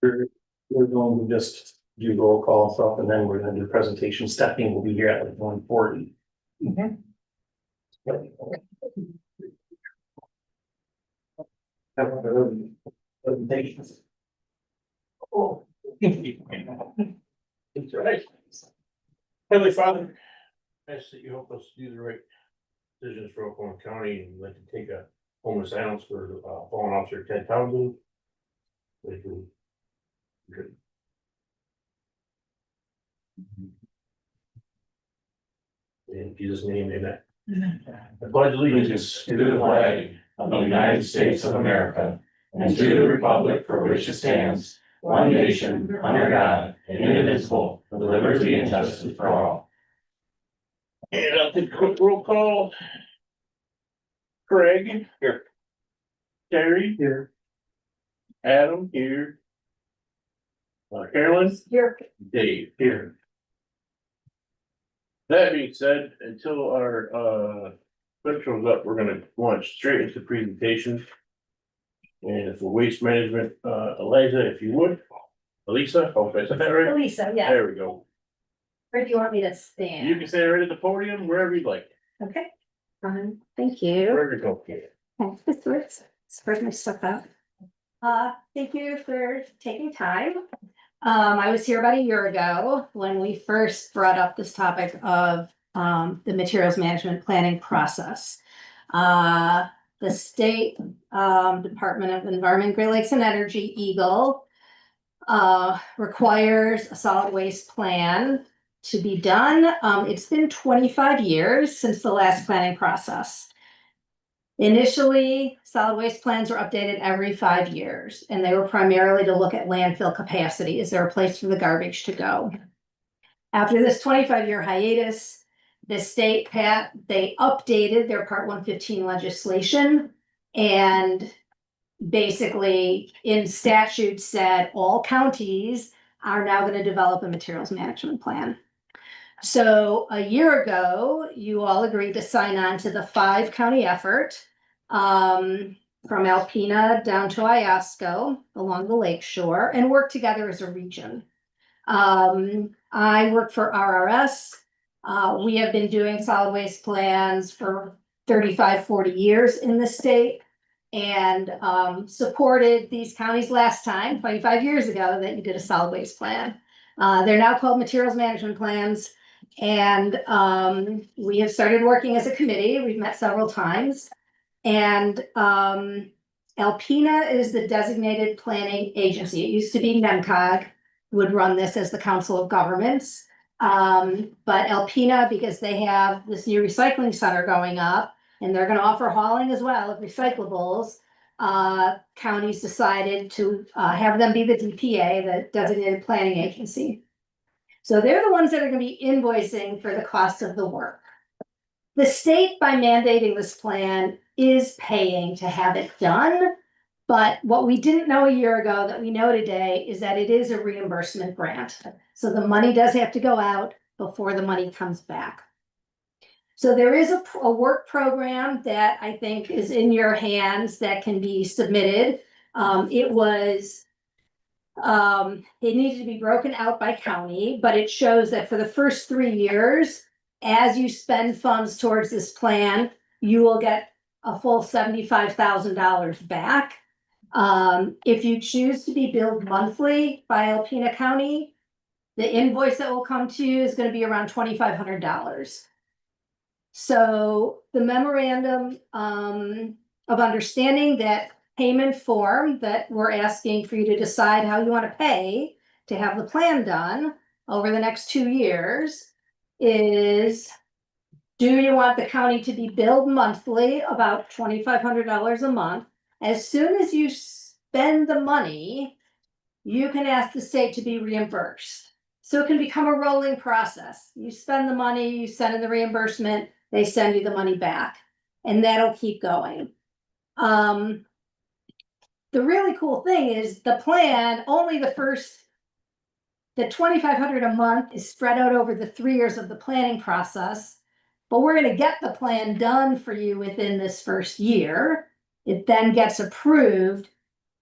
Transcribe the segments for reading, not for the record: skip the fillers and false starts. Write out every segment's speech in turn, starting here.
We're going to just do roll call stuff and then we're gonna do presentation. Stephanie will be here at like 1:40. Presentations. Oh. It's right. Heavenly Father, I ask that you help us do the right decisions for Oklahoma County and like to take a moment of silence for fallen officer Ted Townsend. Thank you. Good. In Jesus' name, amen. I pledge allegiance to the flag of the United States of America and to the republic for which it stands, one nation, under God, indivisible, with liberty and justice for all. And I'll take a quick roll call. Craig. Here. Terry. Here. Adam. Here. Carolyn. Here. Dave. Here. That being said, until our clerk shows up, we're gonna launch straight into presentation. And for waste management, Eliza, if you would. Elisa, hope I said that right? Lisa, yeah. There we go. Where do you want me to You stand? can stand right at the podium, wherever you'd like. Okay. Thank you. Wherever you go. Okay, this works. Spread my stuff out. Thank you for taking time. I was here about a year ago when we first brought up this topic of the materials management planning process. The state Department of Environment, Great Lakes and Energy, Eagle, requires a solid waste plan to be done. It's been 25 years since the last planning process. Initially, solid waste plans were updated every 5 years, and they were primarily to look at landfill capacity. Is there a place for the garbage to go? After this 25-year hiatus, the state they updated their Part 115 legislation and basically in statute said all counties are now going to develop a materials management plan. So a year ago, you all agreed to sign on to the 5-county effort from Alpena down to Iosco along the lake shore and work together as a region. I work for RRS. We have been doing solid waste plans for 35, 40 years in the state and supported these counties last time, 25 years ago, that you did a solid waste plan. They're now called materials management plans. And we have started working as a committee. We've met several times. And Alpena is the designated planning agency. It used to be NEMCOG would run this as the Council of Governments. But Alpena, because they have this new recycling center going up, and they're going to offer hauling as well of recyclables, counties decided to have them be the DPA, the designated planning agency. So they're the ones that are going to be invoicing for the cost of the work. The state, by mandating this plan, is paying to have it done. But what we didn't know a year ago that we know today is that it is a reimbursement grant. So the money does have to go out before the money comes back. So there is a work program that I think is in your hands that can be submitted. It needed to be broken out by county, but it shows that for the first 3 years, as you spend funds towards this plan, you will get a full $75,000 back. If you choose to be billed monthly by Alpena County, the invoice that will come to you is going to be around $2,500. So the memorandum of understanding, that payment form that we're asking for you to decide how you want to pay to have the plan done over the next 2 years is, do you want the county to be billed monthly about $2,500 a month? As soon as you spend the money, you can ask the state to be reimbursed. So it can become a rolling process. You spend the money, you send in the reimbursement, they send you the money back, and that'll keep going. The really cool thing is the plan, only the $2,500 a month is spread out over the 3 years of the planning process, but we're going to get the plan done for you within this first year. It then gets approved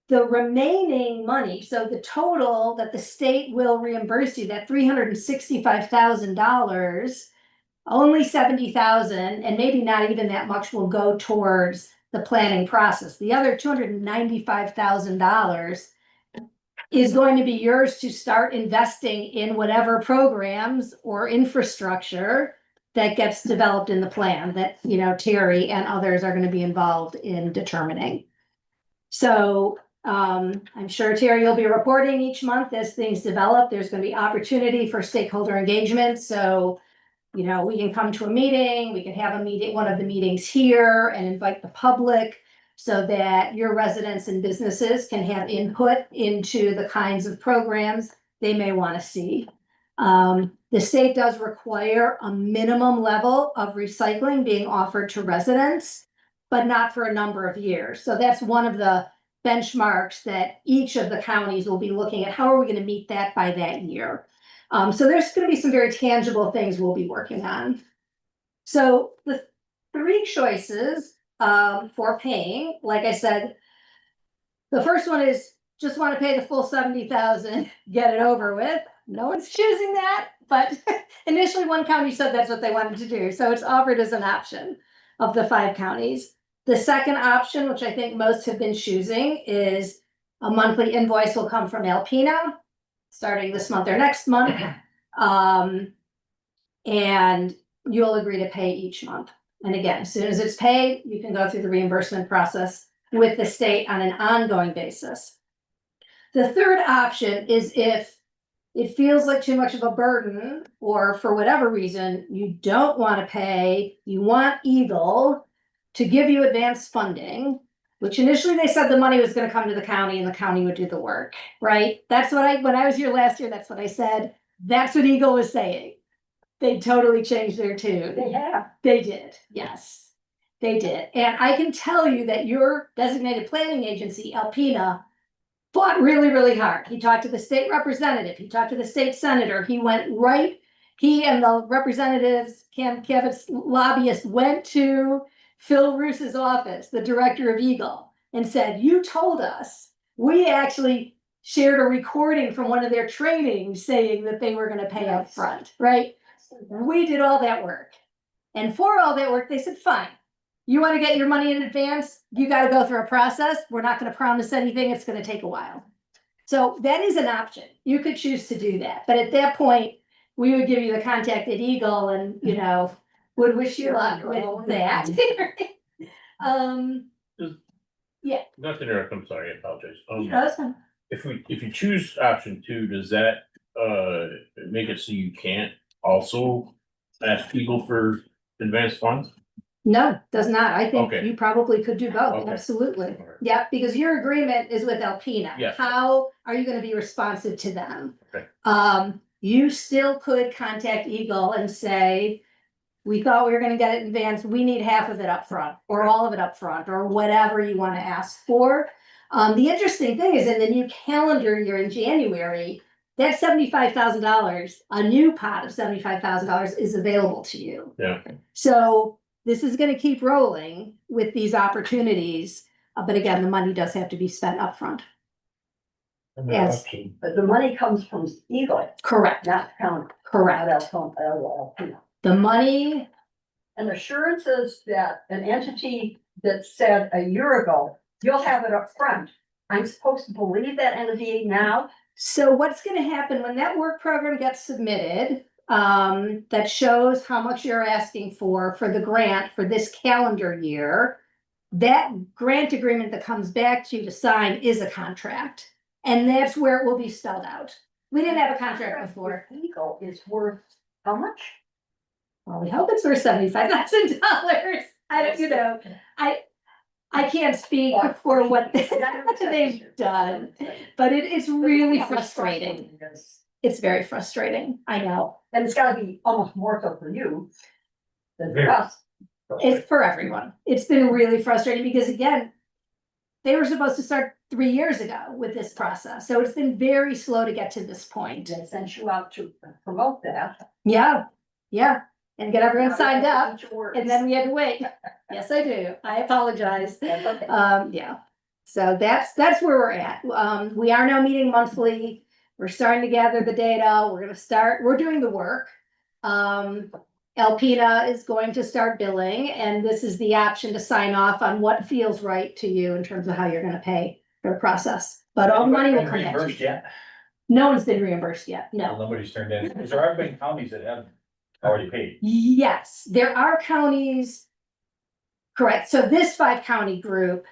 The remaining money, so the total that the state will reimburse you, that $365,000, only 70,000, and maybe not even that much will go towards the planning process. The other $295,000 is going to be yours to start investing in whatever programs or infrastructure that gets developed in the plan that, you know, Terry and others are going to be involved in determining. So I'm sure, Terry, you'll be reporting each month as things develop. There's going to be opportunity for stakeholder engagement. So, you know, we can come to a meeting, we can have a meeting, one of the meetings here, and invite the public so that your residents and businesses can have input into the kinds of programs they may want to see. The state does require a minimum level of recycling being offered to residents, but not for a number of years. So that's one of the benchmarks that each of the counties will be looking at. How are we going to meet that by that year? So there's going to be some very tangible things we'll be working on. So the three choices for paying, like I said, the first one is just want to pay the full 70,000, get it over with. No one's choosing that, but initially one county said that's what they wanted to do. So it's offered as an option of the 5 counties. The second option, which I think most have been choosing, is a monthly invoice will come from Alpena starting this month or next month. And you'll agree to pay each month. And again, as soon as it's paid, you can go through the reimbursement process with the state on an ongoing basis. The third option is if it feels like too much of a burden, or for whatever reason, you don't want to pay, you want Eagle to give you advanced funding, which initially they said the money was going to come to the county and the county would do the work, right? That's what when I was here last year, that's what I said. That's what Eagle was saying. They totally changed their tune. They have. They did, yes, they did. And I can tell you that your designated planning agency, Alpena, fought really, really hard. He talked to the state representative, he talked to the state senator, he and the representatives, Cam Kevin's lobbyist, went to Phil Roos's office, the director of Eagle, and said, you told us. We actually shared a recording from one of their trainings saying that they were going to pay up front, right? We did all that work. And for all that work, they said, fine, you want to get your money in advance, you got to go through a process. We're not going to promise anything. It's going to take a while. So that is an option. You could choose to do that. But at that point, we would give you the contact at Eagle and, you know, would wish you luck with that. Yeah. Not to interrupt, I'm sorry, I apologize. Awesome. If you choose option 2, does that make it so you can't also ask Eagle for advanced funds? No, does not. I think Okay. you probably could do both. Okay. Absolutely. All right. Yeah, because your agreement is with Alpena. Yes. How are you going to be responsive to them? Okay. You still could contact Eagle and say, we thought we were going to get it in advance. We need half of it up front or all of it up front or whatever you want to ask for. The interesting thing is in the new calendar year in January, that $75,000, a new pot of $75,000 is available to you. Yeah. So this is going to keep rolling with these opportunities. But again, the money does have to be spent upfront. Yes. But the money comes from Eagle, Correct. not county. Correct. Alpena. The money, And assurances that an entity that said a year ago, you'll have it up front. I'm supposed to believe that entity now? so what's going to happen when that work program gets submitted, that shows how much you're asking for the grant for this calendar year, that grant agreement that comes back to you to sign is a contract. And that's where it will be spelled out. We didn't have a contract before. Eagle is worth how much? Well, we hope it's worth $75,000. I don't, you know, I can't speak for what they've done, but it's really frustrating. It's very frustrating. I know. And it's gotta be almost more so for you than for Very. us. It's for everyone. It's been really frustrating because again, they were supposed to start 3 years ago with this process. So it's been very slow to get to this point. They sent you out to promote that. Yeah, yeah. And get everyone signed up. Each word. And then we had to wait. Yes, I do. I apologize. That's okay. Yeah. So that's where we're at. We are now meeting monthly. We're starting to gather the data. We're doing the work. Alpena is going to start billing, and this is the option to sign off on what feels right to you in terms of how you're gonna pay for the process. But all the money will come back to Reimbursed you. yet? No one's been reimbursed yet, no. Nobody's turned in, because there have been counties that have already paid. Yes, there are counties. Correct, so this 5 county group,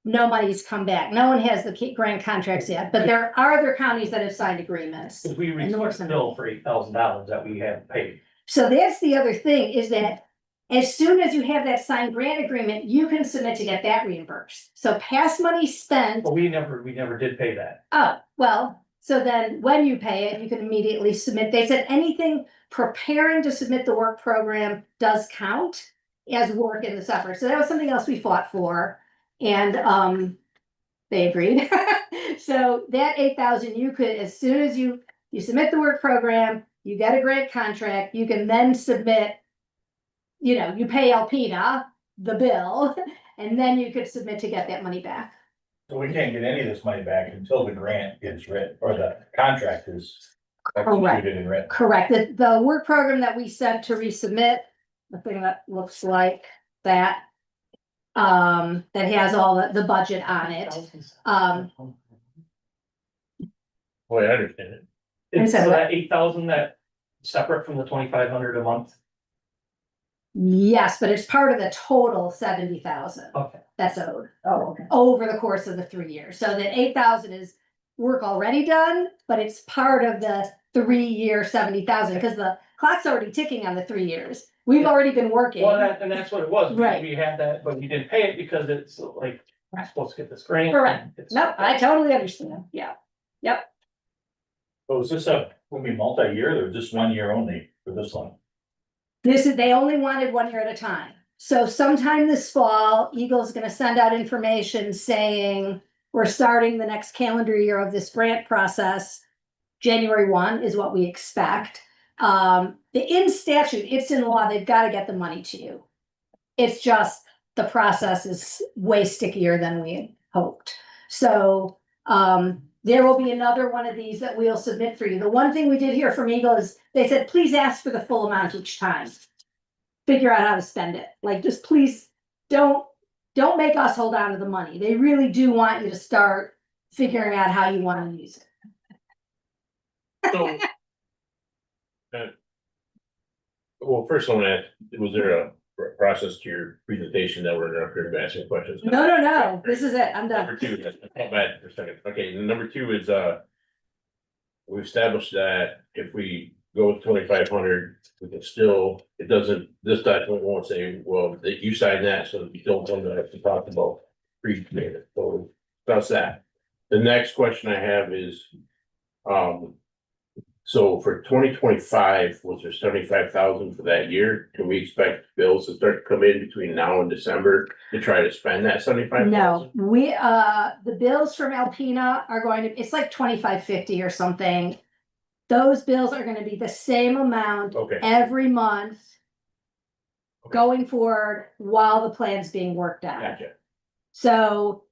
no money's come back. No one has the grant contracts yet, but there are other counties that have signed agreements. Cause we And the received works a on bill for $8,000 that we haven't paid. So that's the other thing, is that as soon as you have that signed grant agreement, you can submit to get that reimbursed. So past money spent, But we never did pay that. oh, well, so then when you pay it, you can immediately submit. They said anything preparing to submit the work program does count as work in this effort. So that was something else we fought for, and they agreed. So that 8,000, you could, as soon as you submit the work program, you get a grant contract, you can then submit. You pay Alpena the bill, and then you could submit to get that money back. So we can't get any of this money back until the grant gets written, or the contract is executed and written. Correct. The work program that we sent to resubmit, the thing that looks like that. That has all the budget on it. Boy, I understand it. It's said so what? that 8,000 that separate from the 2,500 a month. Yes, but it's part of the total 70,000 Okay. that's owed Oh, okay. over the course of the 3 years. So the 8,000 is work already done, but it's part of the 3-year 70,000, because the clock's already ticking on the 3 years. We've already been working. Well, and that's what it was. Right. We had that, but we didn't pay it because it's like, we're supposed to get this grant. Correct. It's- No, I totally understand. Yeah. Yep. So is this will be multi-year or just 1 year only for this one? They only wanted 1 year at a time. So sometime this fall, Eagle's gonna send out information saying we're starting the next calendar year of this grant process. January 1 is what we expect. In statute, it's in law, they've gotta get the money to you. It's just the process is way stickier than we had hoped. So, there will be another one of these that we'll submit for you. The one thing we did hear from Eagle is they said, please ask for the full amount each time. Figure out how to spend it. Like, just please don't make us hold on to the money. They really do want you to start figuring out how you want to use it. So. Well, first I want to ask, was there a process to your presentation that we're not going to be asking questions? No. This is it. I'm done. Number 2, not bad for a second. Okay, and number 2 is, we established that if we go with 2,500, we can still, this document won't say, well, that you signed that, so you don't want to have to talk about pre-payment. So that's that. The next question I have is, so for 2025, was there 75,000 for that year? Can we expect bills to start to come in between now and December to try to spend that 75,000? No, the bills from Alpena are going to, it's like 2,550 or something. Those bills are gonna be the same amount Okay. every month. Okay. Going forward while the plan's being worked out. Gotcha. So.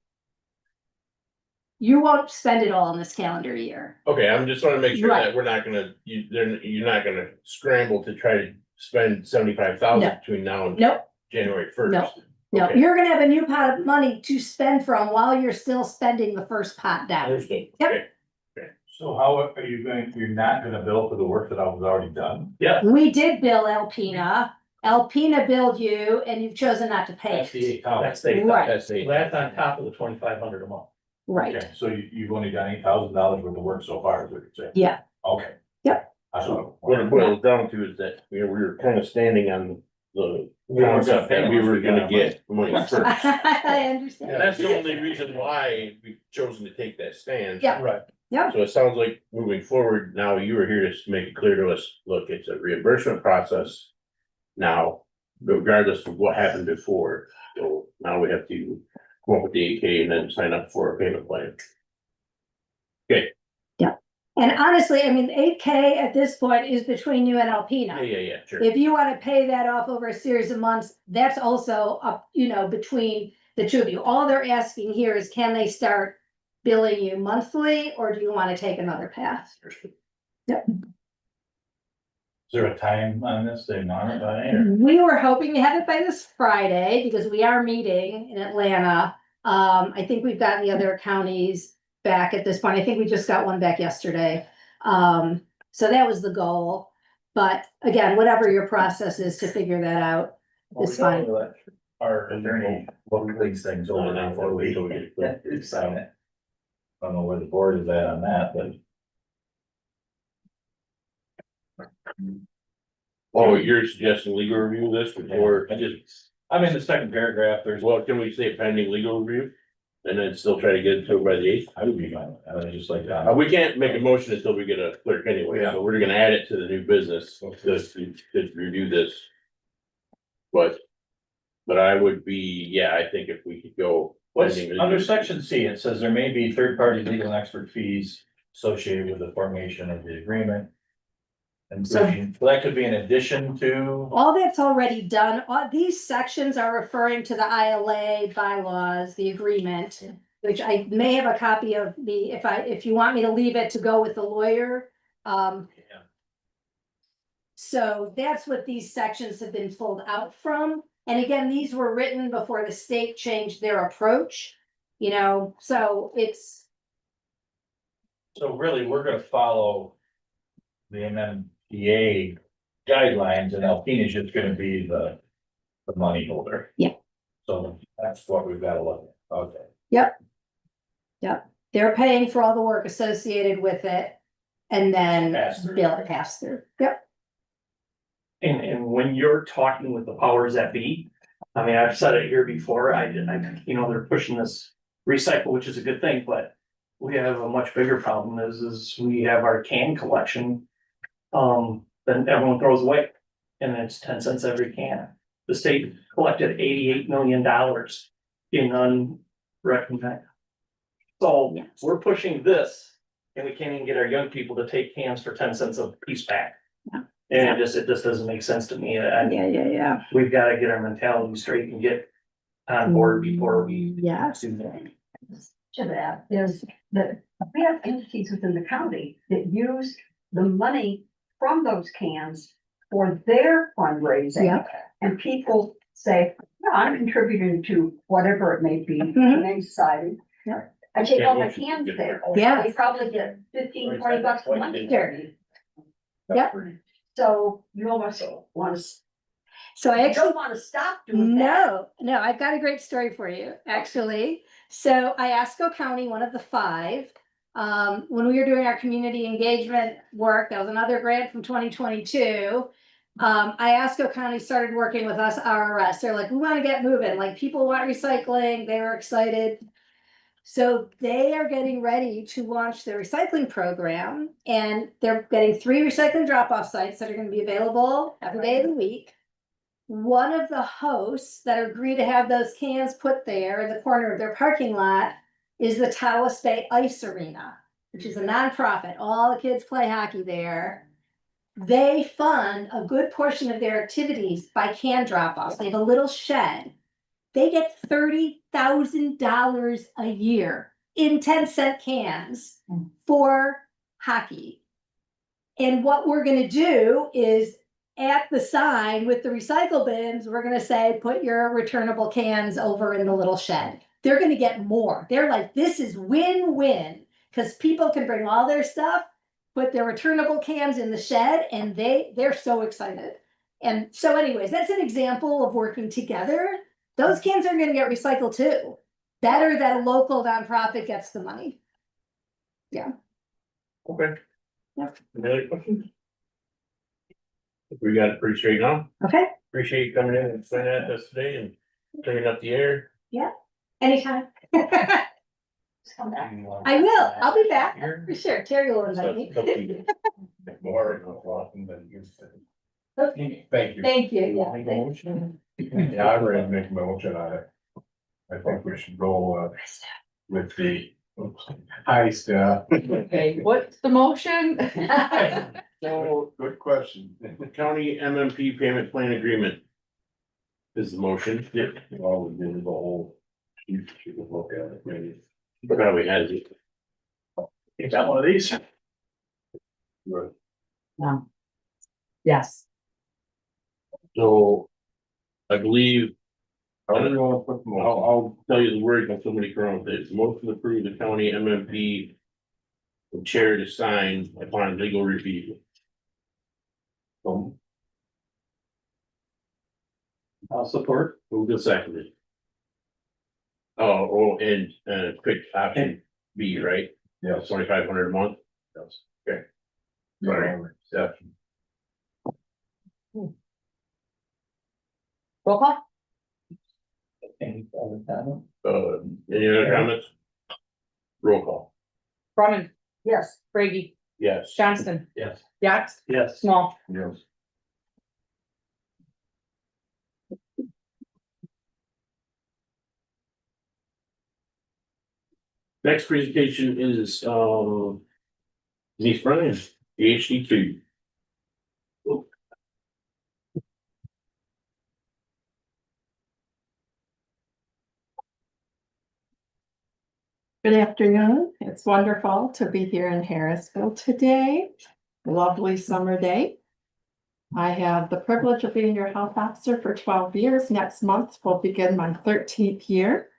You won't spend it all in this calendar year. Okay, I'm just trying to make sure Right. that we're not gonna, you're not gonna scramble to try to spend 75,000 No. between now and Nope, January 1st. no, Okay. you're gonna have a new pot of money to spend from while you're still spending the first pot down. Understood. Yep. Okay. So how are you you're not gonna bill for the work that I was already done? Yeah, We did bill Alpena. Alpena billed you and you've chosen not to pay That's the it. 8,000. that's the, Right. That's the. that's on top of the 2,500 a month. Right, Okay, so you've only done $8,000 worth of work so far, is what you're saying? yeah, Okay. Yep. That's what. What it boils down to is that we were kind of standing on the We were concept that we were gonna gonna get money first. I understand. And that's the only reason why we've chosen to take that stand. Yeah. Right. So it sounds like moving forward, now you were here to make it clear to us, look, it's a reimbursement process. Now, regardless of what happened before, so now we have to come up with the 8K and then sign up for a payment plan. And honestly, I mean, 8K at this point is between you and Yeah, Alpena. yeah, sure. If you wanna pay that off over a series of months, that's also up, between the two of you. All they're asking here is, can they start billing you monthly, or do you want to take another path? Is there a time on this they want it by, or? We were hoping to have it by this Friday, because we are meeting in Atlanta. I think we've gotten the other counties back at this point. I think we just got one back yesterday. So that was the goal. But again, whatever your process is to figure that out is fine. Our attorney, what we these things over now for we sign it. I don't know where the board is at on that, but. Oh, you're suggesting legal review of this before, I'm in the second paragraph, there's, well, can we say pending legal review? And then still try to get it to by the eighth? I would be fine with that, I was just like that. We can't make a motion until we get a clerk anyway, so we're gonna add it to the new business, to review this. But I would be, yeah, I think if we could go. What's, under section C, it says there may be third-party legal and expert fees associated with the formation of the agreement. And so that could be in addition to, All that's already done, all these sections are referring to the ILA bylaws, the agreement, which I may have a copy of the, if you want me to leave it to go with the lawyer. So that's what these sections have been pulled out from. And again, these were written before the state changed their approach, you know, so it's, so really, we're gonna follow the MMPA guidelines, and Alpena is just gonna be the money holder. Yeah. So that's what we've gotta look at, okay. they're paying for all the work associated with it. And then Pass through. bill it pass through. Yep. And when you're talking with the powers that be, I mean, I've said it here before, you know, they're pushing this recycle, which is a good thing, but we have a much bigger problem is we have our can collection. Then everyone throws away, and it's 10 cents every can. The state collected $88 million in unrecognized. So Yes. we're pushing this, and we can't even get our young people to take cans for 10 cents a piece back. Yeah. And it just doesn't make sense to me. Yeah. We've got to get our mentality straight and get on board before we Yes. do that. To that is that we have entities within the county that use the money from those cans for their fundraising. Yep. And people say, no, I'm contributing to whatever it may be, Mhm. Humane Society. Yep. I take all my Yeah, cans there. Yeah. They probably get 15, 20 bucks a month. Sure. Yep. So you almost want to, So I you actually. don't want to stop doing that. No, I've got a great story for you, actually. So Iasco County, one of the 5, when we were doing our community engagement work, that was another grant from 2022. Iasco County started working with us, RRS. They're like, we want to get moving, like people want recycling, they were excited. So they are getting ready to launch their recycling program, and they're getting 3 recycling drop-off sites that are gonna be available every day of the week. One of the hosts that agreed to have those cans put there in the corner of their parking lot is the Tawas Bay Ice Arena, which is a nonprofit. All the kids play hockey there. They fund a good portion of their activities by can drop-offs. They have a little shed. They get $30,000 a year in 10-cent cans for hockey. And what we're gonna do is, at the sign with the recycle bins, we're gonna say, put your returnable cans over in the little shed. They're gonna get more. They're like, this is win-win, because people can bring all their stuff, put their returnable cans in the shed, and they're so excited. And so anyways, that's an example of working together. Those cans are gonna get recycled too. Better that a local nonprofit gets the money. Okay. Yep. Any other questions? We got it pretty straight now. Okay, Appreciate you coming in and explaining that to us today and clearing up the air. anytime. Just come back. I will, I'll be back, for sure. Terry will invite me. More often than you said. Okay. Thank you. Thank you, yeah. Make a motion. Yeah, I'm ready to make a motion on it. I think we should go with the high staff. Okay, what's the motion? So, Good question. the county MMP payment plan agreement is the motion. Well, we did the whole You should look at it, maybe. Probably has it. You got one of these? Right. Yes. So I believe, How do you wanna put the motion? I'll tell you the words on somebody current this. Motion to approve the county MMP. The chair to sign upon legal review. I'll support. Move to second. Oh, and quick option B, right? Yes. 2,500 a month. Yes. Okay. Sorry. Yeah. Roll call? Any other comment? Any other comments? Roll call. Brumman, Yes, Brady, Yes. Johnston, Yes. Yax, Yes. Small. Yes. Next presentation is, Denise Brennan, PhD 2. Good afternoon. It's wonderful to be here in Harrisville today. Lovely summer day. I have the privilege of being your health officer for 12 years. Next month will begin my 13th year.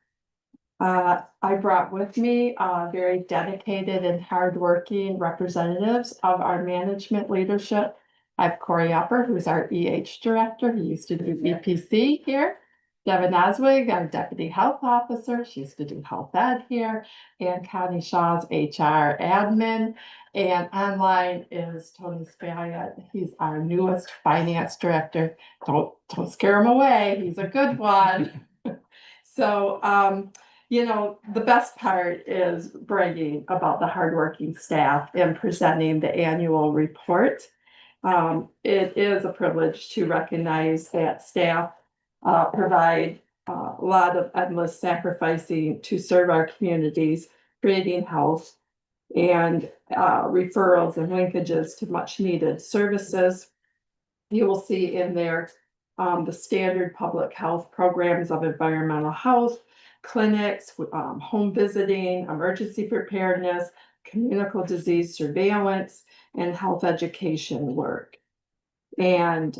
I brought with me very dedicated and hardworking representatives of our management leadership. I have Corey Upper, who's our EH director. He used to do EPC here. Devin Oswig, our deputy health officer. She used to do health ed here. And Connie Shaw's HR admin. And online is Tony Spalliot. He's our newest finance director. Don't scare him away. He's a good one. So, you know, the best part is bragging about the hardworking staff and presenting the annual report. It is a privilege to recognize that staff provide a lot of endless sacrificing to serve our communities, creating health and referrals and linkages to much needed services. You will see in there the standard public health programs of environmental health, clinics, home visiting, emergency preparedness, communicable disease surveillance, and health education work. And,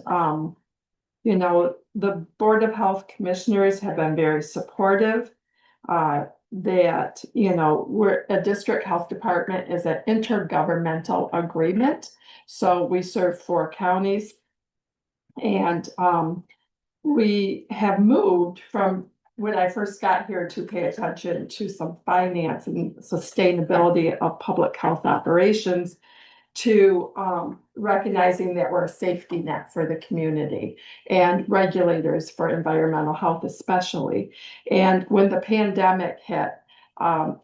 you know, the Board of Health Commissioners have been very supportive. That, you know, we're a district health department is an intergovernmental agreement. So we serve 4 counties. And we have moved from when I first got here to pay attention to some finance and sustainability of public health operations to recognizing that we're a safety net for the community and regulators for environmental health especially. And when the pandemic hit,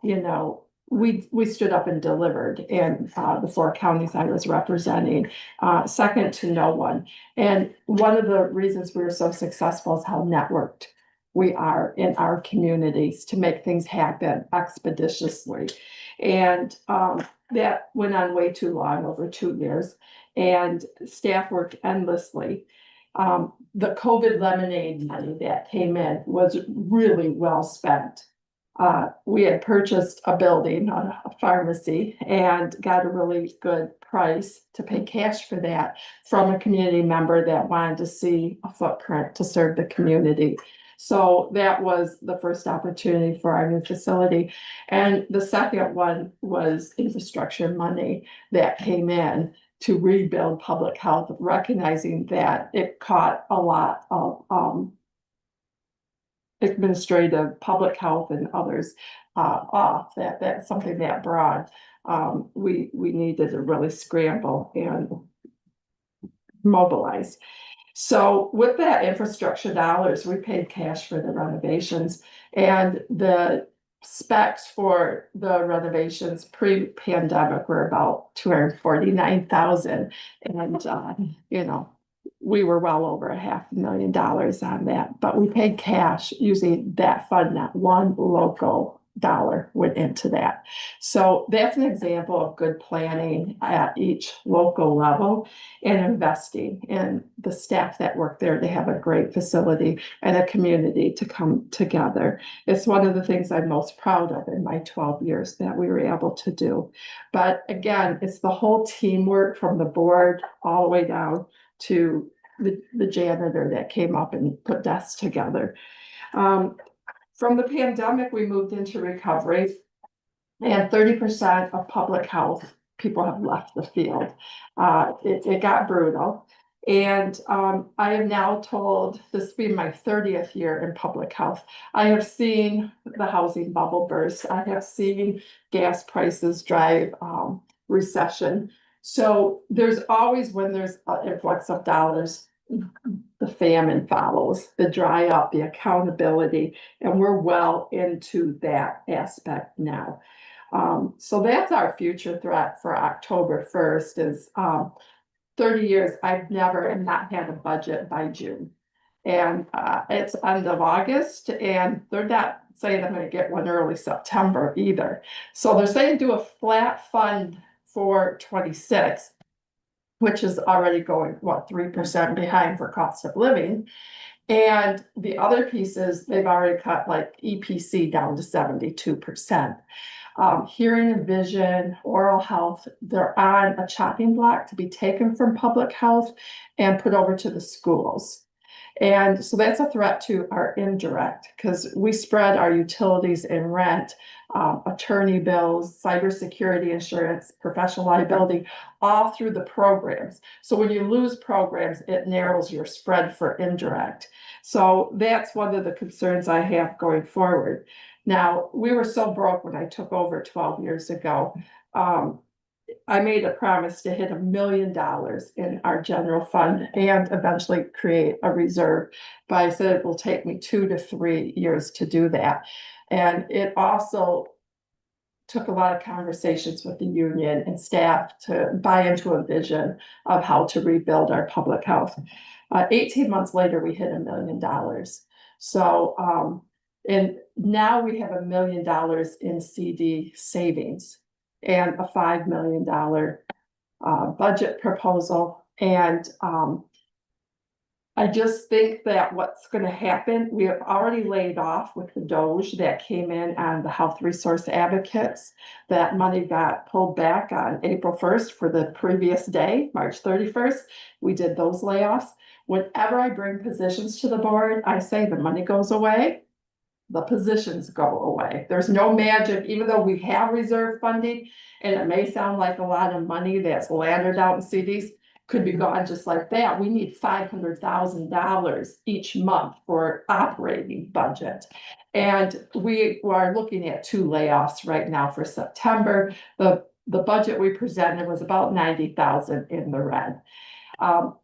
you know, we stood up and delivered in the 4 counties I was representing, second to no one. And one of the reasons we were so successful is how networked we are in our communities to make things happen expeditiously. And that went on way too long, over 2 years, and staff worked endlessly. The COVID lemonade money that came in was really well spent. We had purchased a building, a pharmacy, and got a really good price to pay cash for that from a community member that wanted to see a footprint to serve the community. So that was the first opportunity for our new facility. And the second one was infrastructure money that came in to rebuild public health, recognizing that it caught a lot of administrative, public health and others off, that's something that broad. We needed to really scramble and mobilize. So with that infrastructure dollars, we paid cash for the renovations, and the specs for the renovations pre-pandemic were about 249,000. And you know, we were well over $500,000 on that, but we paid cash using that fund, not one local dollar went into that. So that's an example of good planning at each local level and investing in the staff that work there to have a great facility and a community to come together. It's one of the things I'm most proud of in my 12 years that we were able to do. But again, it's the whole teamwork from the board all the way down to the janitor that came up and put desks together. From the pandemic, we moved into recovery, and 30% of public health people have left the field. It got brutal. And I am now told, this will be my 30th year in public health. I have seen the housing bubble burst. I have seen gas prices drive recession. So there's always, when there's an influx of dollars, the famine follows, the dry up, the accountability, and we're well into that aspect now. So that's our future threat for October 1st is 30 years, I've never not had a budget by June. And it's end of August, and they're not saying I'm gonna get one early September either. So they're saying do a flat fund for 26, which is already going, what, 3% behind for cost of living. And the other pieces, they've already cut like EPC down to 72%. Hearing and vision, oral health, they're on a chopping block to be taken from public health and put over to the schools. And so that's a threat to our indirect, because we spread our utilities and rent, attorney bills, cybersecurity insurance, professional liability, all through the programs. So when you lose programs, it narrows your spread for indirect. So that's one of the concerns I have going forward. Now, we were so broke when I took over 12 years ago. I made a promise to hit $1 million in our general fund and eventually create a reserve. But I said it will take me 2 to 3 years to do that. And it also took a lot of conversations with the union and staff to buy into a vision of how to rebuild our public health. 18 months later, we hit $1 million. So, and now we have $1 million in CD savings and a $5 million budget proposal. And I just think that what's going to happen, we have already laid off with the Doge that came in on the health resource advocates. That money got pulled back on April 1st for the previous day, March 31st. We did those layoffs. Whenever I bring positions to the board, I say the money goes away, the positions go away. There's no magic, even though we have reserve funding, and it may sound like a lot of money that's landed out in CDs, could be gone just like that. We need $500,000 each month for operating budget. And we are looking at 2 layoffs right now for September. The budget we presented was about 90,000 in the red.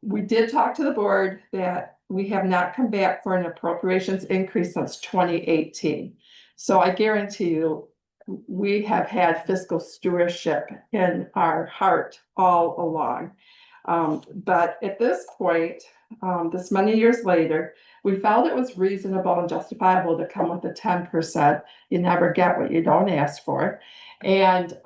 We did talk to the board that we have not come back for an appropriations increase since 2018. So I guarantee you, we have had fiscal stewardship in our heart all along. But at this point, this many years later, we felt it was reasonable and justifiable to come with a 10%. You never get what you don't ask for. And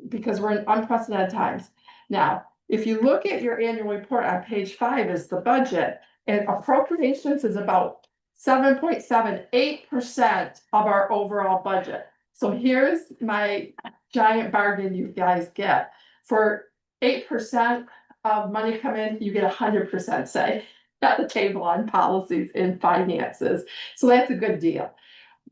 because we're in unprecedented times. Now, if you look at your annual report on page 5 is the budget, and appropriations is about 7.78% of our overall budget. So here's my giant bargain you guys get. For 8% of money come in, you get 100% say at the table on policies and finances. So that's a good deal.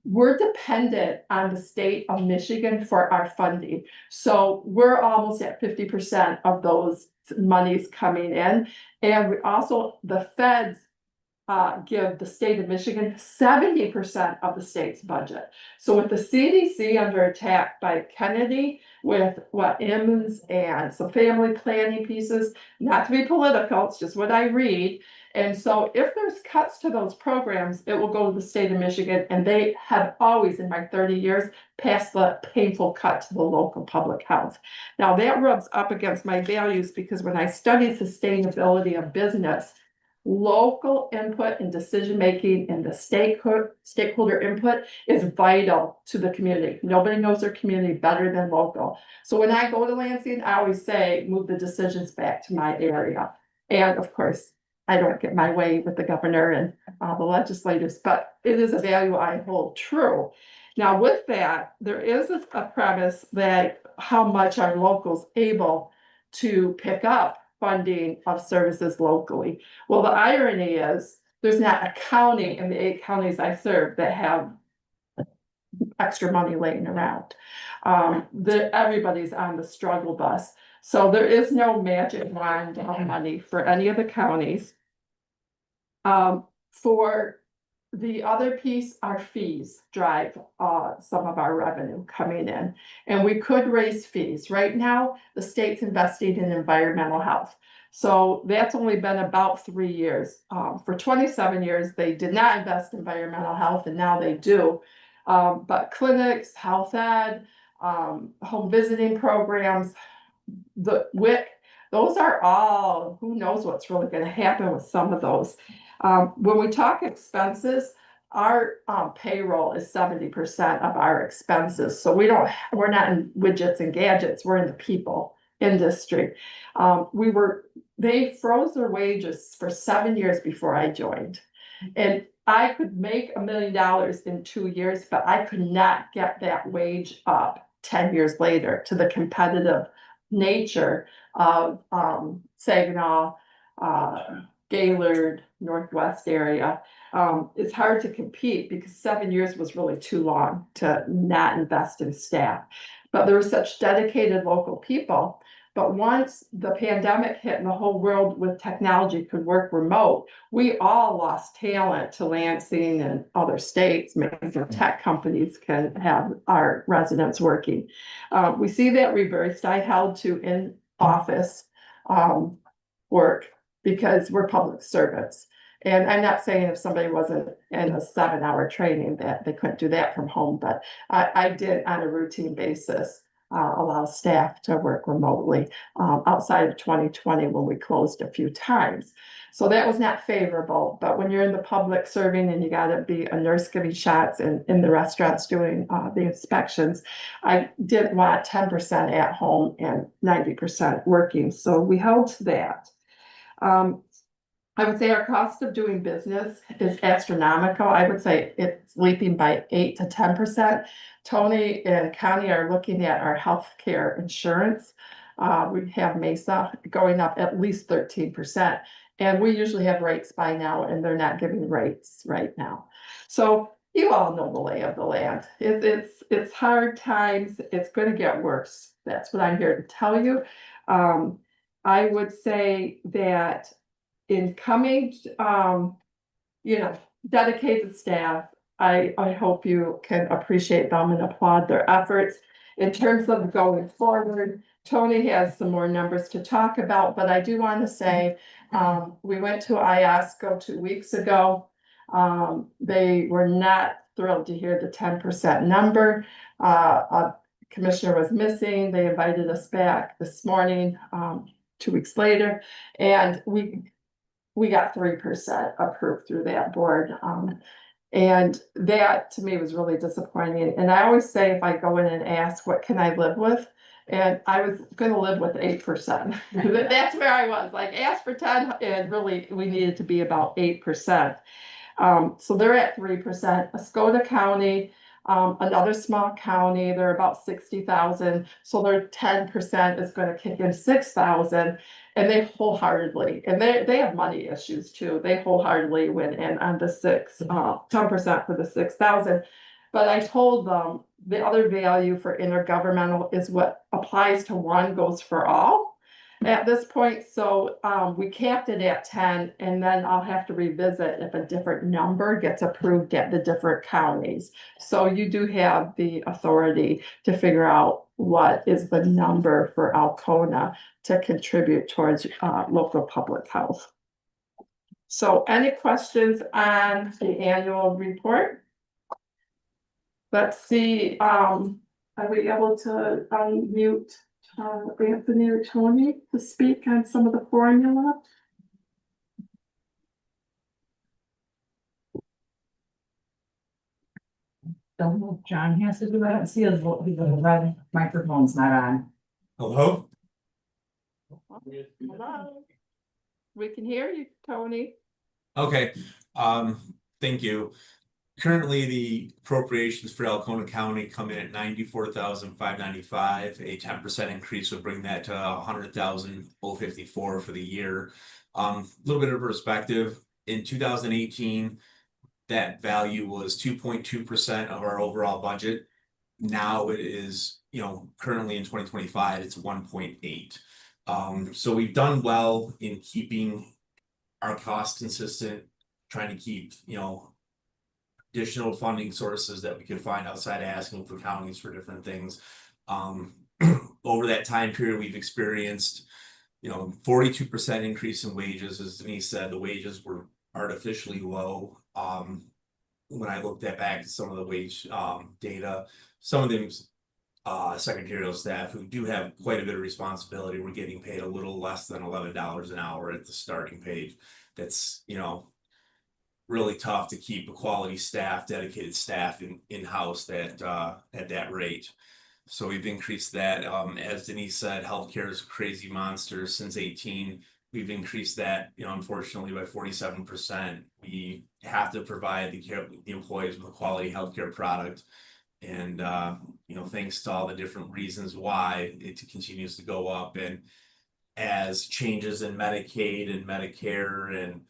We're dependent on the state of Michigan for our funding. So we're almost at 50% of those monies coming in. And we also, the feds give the state of Michigan 70% of the state's budget. So with the CDC under attack by Kennedy, with what Emmons and some family planning pieces, not to be political, it's just what I read. And so if there's cuts to those programs, it will go to the state of Michigan, and they have always, in my 30 years, passed the painful cut to the local public health. Now that rubs up against my values, because when I studied sustainability of business, local input and decision-making and the stakeholder input is vital to the community. Nobody knows their community better than local. So when I go to Lansing, I always say, move the decisions back to my area. And of course, I don't get my way with the governor and the legislators, but it is a value I hold true. Now, with that, there is a premise that how much are locals able to pick up funding of services locally. Well, the irony is, there's not a county in the 8 counties I serve that have extra money laying around. Everybody's on the struggle bus. So there is no magic wand of money for any of the counties. For the other piece, our fees drive some of our revenue coming in, and we could raise fees. Right now, the state's investing in environmental health. So that's only been about 3 years. For 27 years, they did not invest in environmental health, and now they do. But clinics, health ed, home visiting programs, the WIC, those are all, who knows what's really gonna happen with some of those. When we talk expenses, our payroll is 70% of our expenses. So we're not in widgets and gadgets, we're in the people industry. They froze their wages for 7 years before I joined. And I could make $1 million in 2 years, but I could not get that wage up 10 years later to the competitive nature of Saginaw, Gaylord, Northwest area. It's hard to compete because 7 years was really too long to not invest in staff. But there were such dedicated local people. But once the pandemic hit and the whole world with technology could work remote, we all lost talent to Lansing and other states. Major tech companies can have our residents working. We see that reversed. I held to in-office work because we're public servants. And I'm not saying if somebody wasn't in a 7-hour training that they couldn't do that from home, but I did on a routine basis allow staff to work remotely outside of 2020 when we closed a few times. So that was not favorable, but when you're in the public serving and you gotta be a nurse giving shots and in the restaurants doing the inspections, I did want 10% at home and 90% working, so we held to that. I would say our cost of doing business is astronomical. I would say it's leaping by 8 to 10%. Tony and Connie are looking at our healthcare insurance. We have Mesa going up at least 13%. And we usually have rates by now, and they're not giving rates right now. So you all know the lay of the land. It's hard times. It's going to get worse. That's what I'm here to tell you. I would say that incoming, dedicated staff, I hope you can appreciate them and applaud their efforts. In terms of going forward, Tony has some more numbers to talk about, but I do want to say, we went to IASCO 2 weeks ago. They were not thrilled to hear the 10% number. A commissioner was missing. They invited us back this morning, 2 weeks later, and we got 3% approved through that board. And that to me was really disappointing. And I always say, if I go in and ask, what can I live with? And I was gonna live with 8%. That's where I was, like, ask for 10, and really, we needed to be about 8%. So they're at 3%. Escoda County, another small county, they're about 60,000. So their 10% is gonna kick in 6,000. And they wholeheartedly, and they have money issues too. They wholeheartedly went in on the 10% for the 6,000. But I told them the other value for intergovernmental is what applies to one goes for all at this point. So we capped it at 10, and then I'll have to revisit if a different number gets approved at the different counties. So you do have the authority to figure out what is the number for Alcona to contribute towards local public health. So any questions on the annual report? Let's see, are we able to unmute Anthony or Tony to speak on some of the formula? don't know if John has to do, I don't see his, the red microphone's not on. Hello? Hello? We can hear you, Tony. Okay, thank you. Currently, the appropriations for Alcona County come in at 94,595. A 10% increase would bring that to 100,054 for the year. A little bit of perspective, in 2018, that value was 2.2% of our overall budget. Now it is, currently in 2025, it's 1.8. So we've done well in keeping our costs consistent, trying to keep, additional funding sources that we could find outside of asking for counties for different things. Over that time period, we've experienced, 42% increase in wages. As Denise said, the wages were artificially low. When I looked back at some of the wage data, some of them secretarial staff who do have quite a bit of responsibility were getting paid a little less than $11 an hour at the starting page. That's, really tough to keep a quality staff, dedicated staff in-house that at that rate. So we've increased that. As Denise said, healthcare is a crazy monster. Since 18, we've increased that, unfortunately by 47%. We have to provide the employees with a quality healthcare product. And thanks to all the different reasons why it continues to go up, and as changes in Medicaid and Medicare and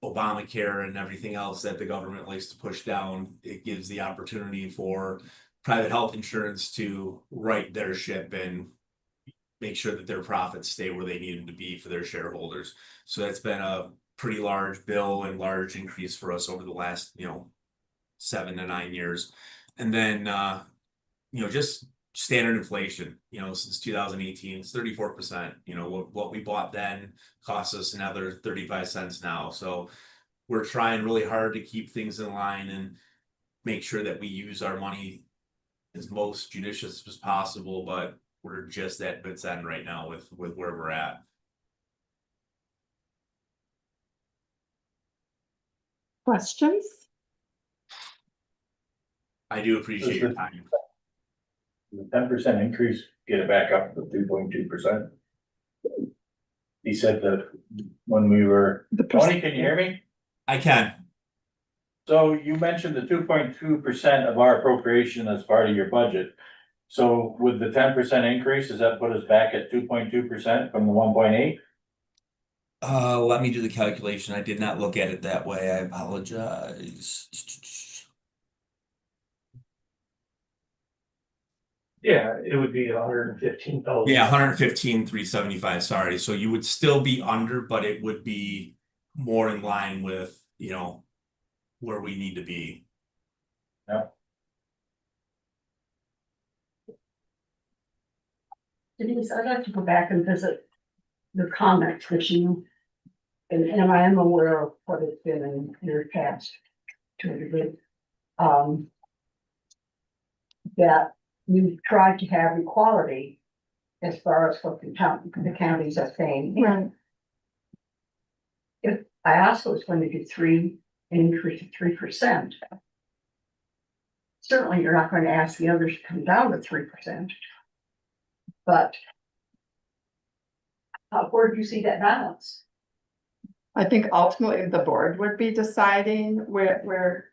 Obamacare and everything else that the government likes to push down, it gives the opportunity for private health insurance to right their ship and make sure that their profits stay where they need them to be for their shareholders. So that's been a pretty large bill and large increase for us over the last, 7 to 9 years. And then, just standard inflation, since 2018, it's 34%. What we bought then costs us another 35 cents now. So we're trying really hard to keep things in line and make sure that we use our money as most judicious as possible, but we're just at bit's end right now with where we're at. Questions? I do appreciate your time. The 10% increase, get it back up to 3.2%. He said that when we were, Tony, can you hear me? I can. So you mentioned the 2.2% of our appropriation as part of your budget. So with the 10% increase, does that put us back at 2.2% from the 1.8? Let me do the calculation. I did not look at it that way. I apologize. Yeah, it would be 115,000. Yeah, 115,375. Sorry. So you would still be under, but it would be more in line with, where we need to be. Denise, I'd like to go back and visit the comments that you, and I am aware of what it's been in your past to a degree. That you tried to have equality as far as what the counties are saying. Right. If I also was going to do an increase of 3%. Certainly, you're not going to ask the others to come down to 3%. But where do you see that balance? I think ultimately the board would be deciding where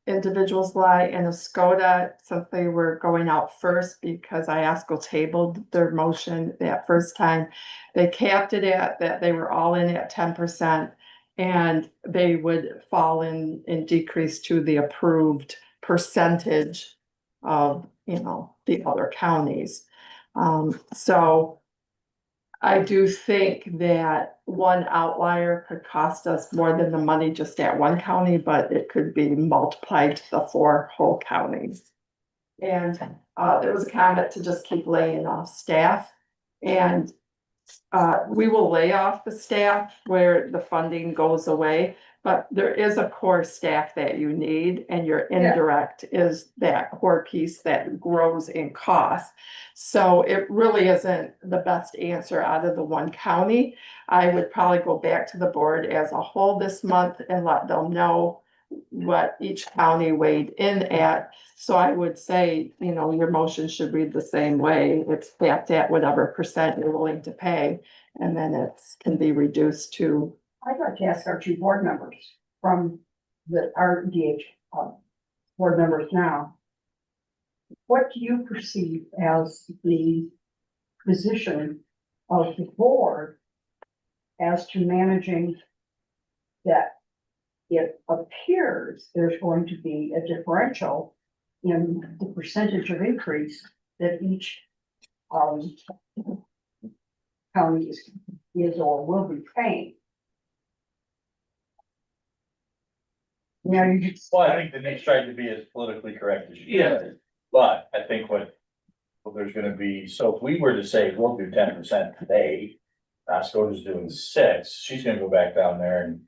individuals lie in Escoda, since they were going out first, because IASCO tabled their motion that first time. They capped it at that they were all in at 10%, and they would fall in decrease to the approved percentage of, the other counties. So I do think that one outlier could cost us more than the money just at one county, but it could be multiplied to the 4 whole counties. And there was a comment to just keep laying off staff, and we will lay off the staff where the funding goes away, but there is a core staff that you need, and your indirect is that core piece that grows in cost. So it really isn't the best answer out of the one county. I would probably go back to the board as a whole this month and let them know what each county weighed in at. So I would say, you know, your motion should read the same way. It's capped at whatever percent you're willing to pay. And then it's can be reduced to, I'd like to ask our two board members from our DH, board members now. What do you perceive as the position of the board as to managing that? It appears there's going to be a differential in the percentage of increase that each county is or will be paying. Now, you just, Well, I think Denise tried to be as politically correct as she Yeah. could. But I think what there's gonna be, so if we were to say, we'll do 10% today. Oscoda's doing 6, she's gonna go back down there and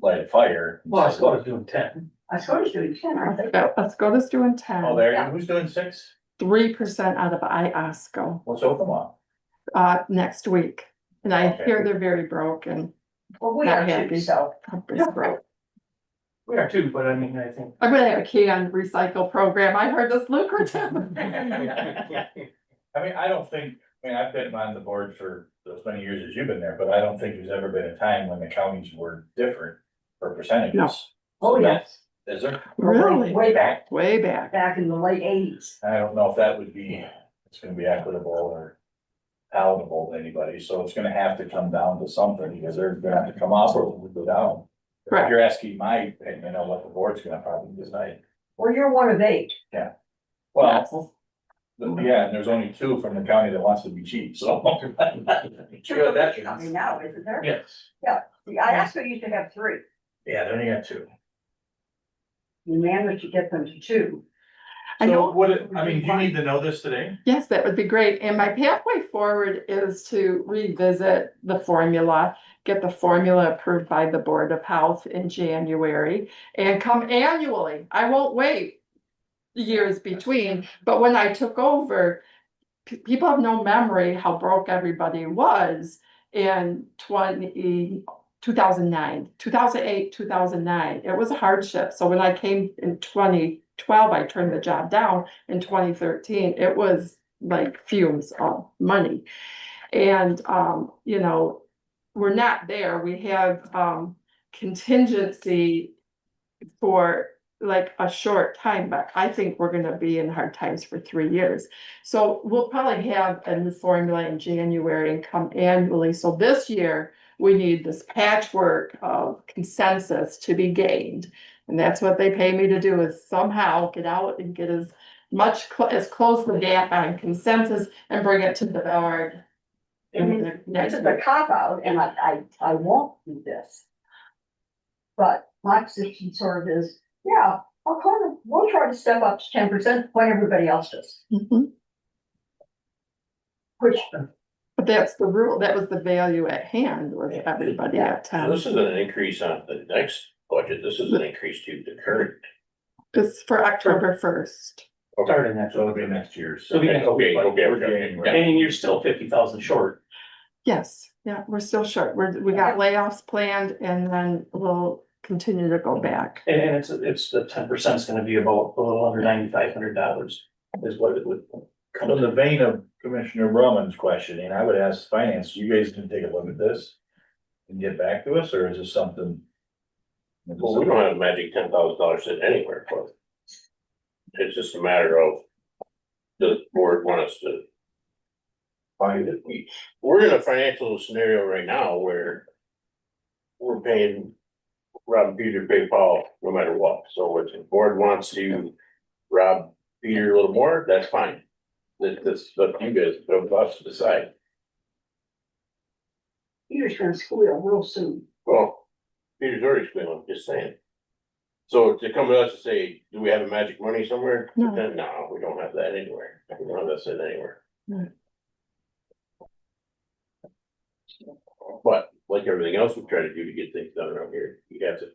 light a fire. Well, I was doing 10. I suppose doing 10, aren't they? let's go to doing Oh, there, 10, who's doing 6? 3% out of IOSCO, What's Oklahoma? next week. And I Okay. hear they're very broke and Well, we Not are too, happy. so. company's broke. We are too, but I mean, I think. I'm gonna have a key on recycle program. I heard this lucrative. I mean, I don't think, I mean, I've been on the board for as many years as you've been there, but I don't think there's ever been a time when the counties were different for percentages. No. Oh, yes. Is there? Really? Way back, Way back. back in the late 80s. I don't know if that would be, it's gonna be equitable or palatable to anybody, so it's gonna have to come down to something, because they're gonna have to come up or go down. If Correct. you're asking my opinion on what the board's gonna probably decide. Well, you're one of 8. Well, yeah, and there's only 2 from the county that wants to be cheap, so. Sure, that I mean, now, isn't there? Yes. The IASCO used to have 3. Yeah, they only got 2. You managed to get them to 2. I know. I mean, do you need to know this today? Yes, that would be great. And my pathway forward is to revisit the formula, get the formula approved by the Board of Health in January and come annually. I won't wait years between, but when I took over, people have no memory how broke everybody was in 2009, 2008, 2009. It was a hardship. So when I came in 2012, I turned the job down. In 2013, it was like fumes of money. And, you know, we're not there. We have contingency for like a short time, but I think we're gonna be in hard times for 3 years. So we'll probably have a new formula in January and come annually. So this year, we need this patchwork of consensus to be gained. And that's what they pay me to do, is somehow get out and get as much, as close the gap on consensus and bring it to the board. in the This next is a cop out, and I won't do this. But my position sort of is, yeah, we'll try to step up to 10% when everybody else does. Mhm. Which, But that's the rule, that was the value at hand, was everybody at So 10. this isn't an increase on the next budget, this is an increase to the current. It's for October 1st. Starting next. So it'll be next year. So we can go. Okay. And you're still 50,000 short. Yes, yeah, we're still short. We got layoffs planned and then we'll continue to go back. And it's the 10% is gonna be about a little under $9,500 is what it would come In to. the vein of Commissioner Brumman's questioning, I would ask finance, you guys can take a look at this and get back to us, or is this something? Well, we don't have a magic $10,000 sitting anywhere, but it's just a matter of the board want us to find it. We're in a financial scenario right now where we're paying Rob Peter to pay Paul no matter what. So if the board wants to rob Peter a little more, that's fine. That's up to you guys, it's up to us to decide. Peter's gonna squeal real soon. Well, Peter's already squealing, just saying. So to come to us and say, do we have a magic money somewhere? No. Then, no, we don't have that anywhere. We don't have that sitting anywhere. Right. But like everything else we try to do to get things done around here, you have to.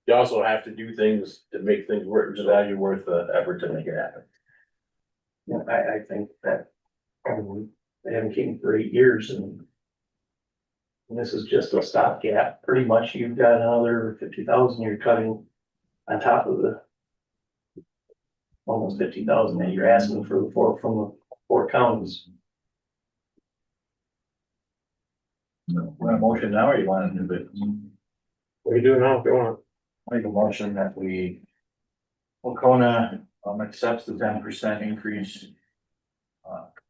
You also have to do things to make things work. Is value worth the effort to make it happen? Yeah, I think that, they haven't came for 8 years and And this is just a stopgap. Pretty much you've got another 50,000 you're cutting on top of the almost 50,000 that you're asking for the four from the four counties. Want a motion now or you want to do it? What are you doing now if you want? Make a motion that we. Wacona accepts the 10% increase.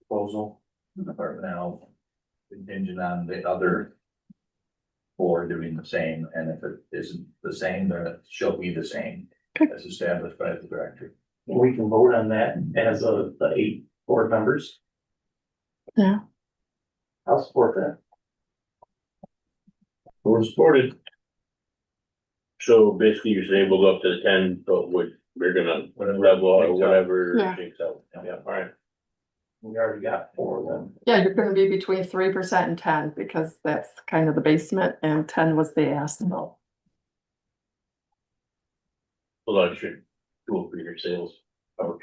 Proposal, Department of Health, contingent on the other. Four doing the same, and if it isn't the same, then it shall be the same as established by the director. We can vote on that as the 8 board members. Yeah. I'll support that. We're supported. So basically you're saying we'll go up to the 10, but we're gonna level or whatever. Yeah. Shakes out. Yeah, all right. We already got 4 of them. Yeah, you're gonna be between 3% and 10, because that's kind of the basement, and 10 was the ask. Well, that should go for your sales approach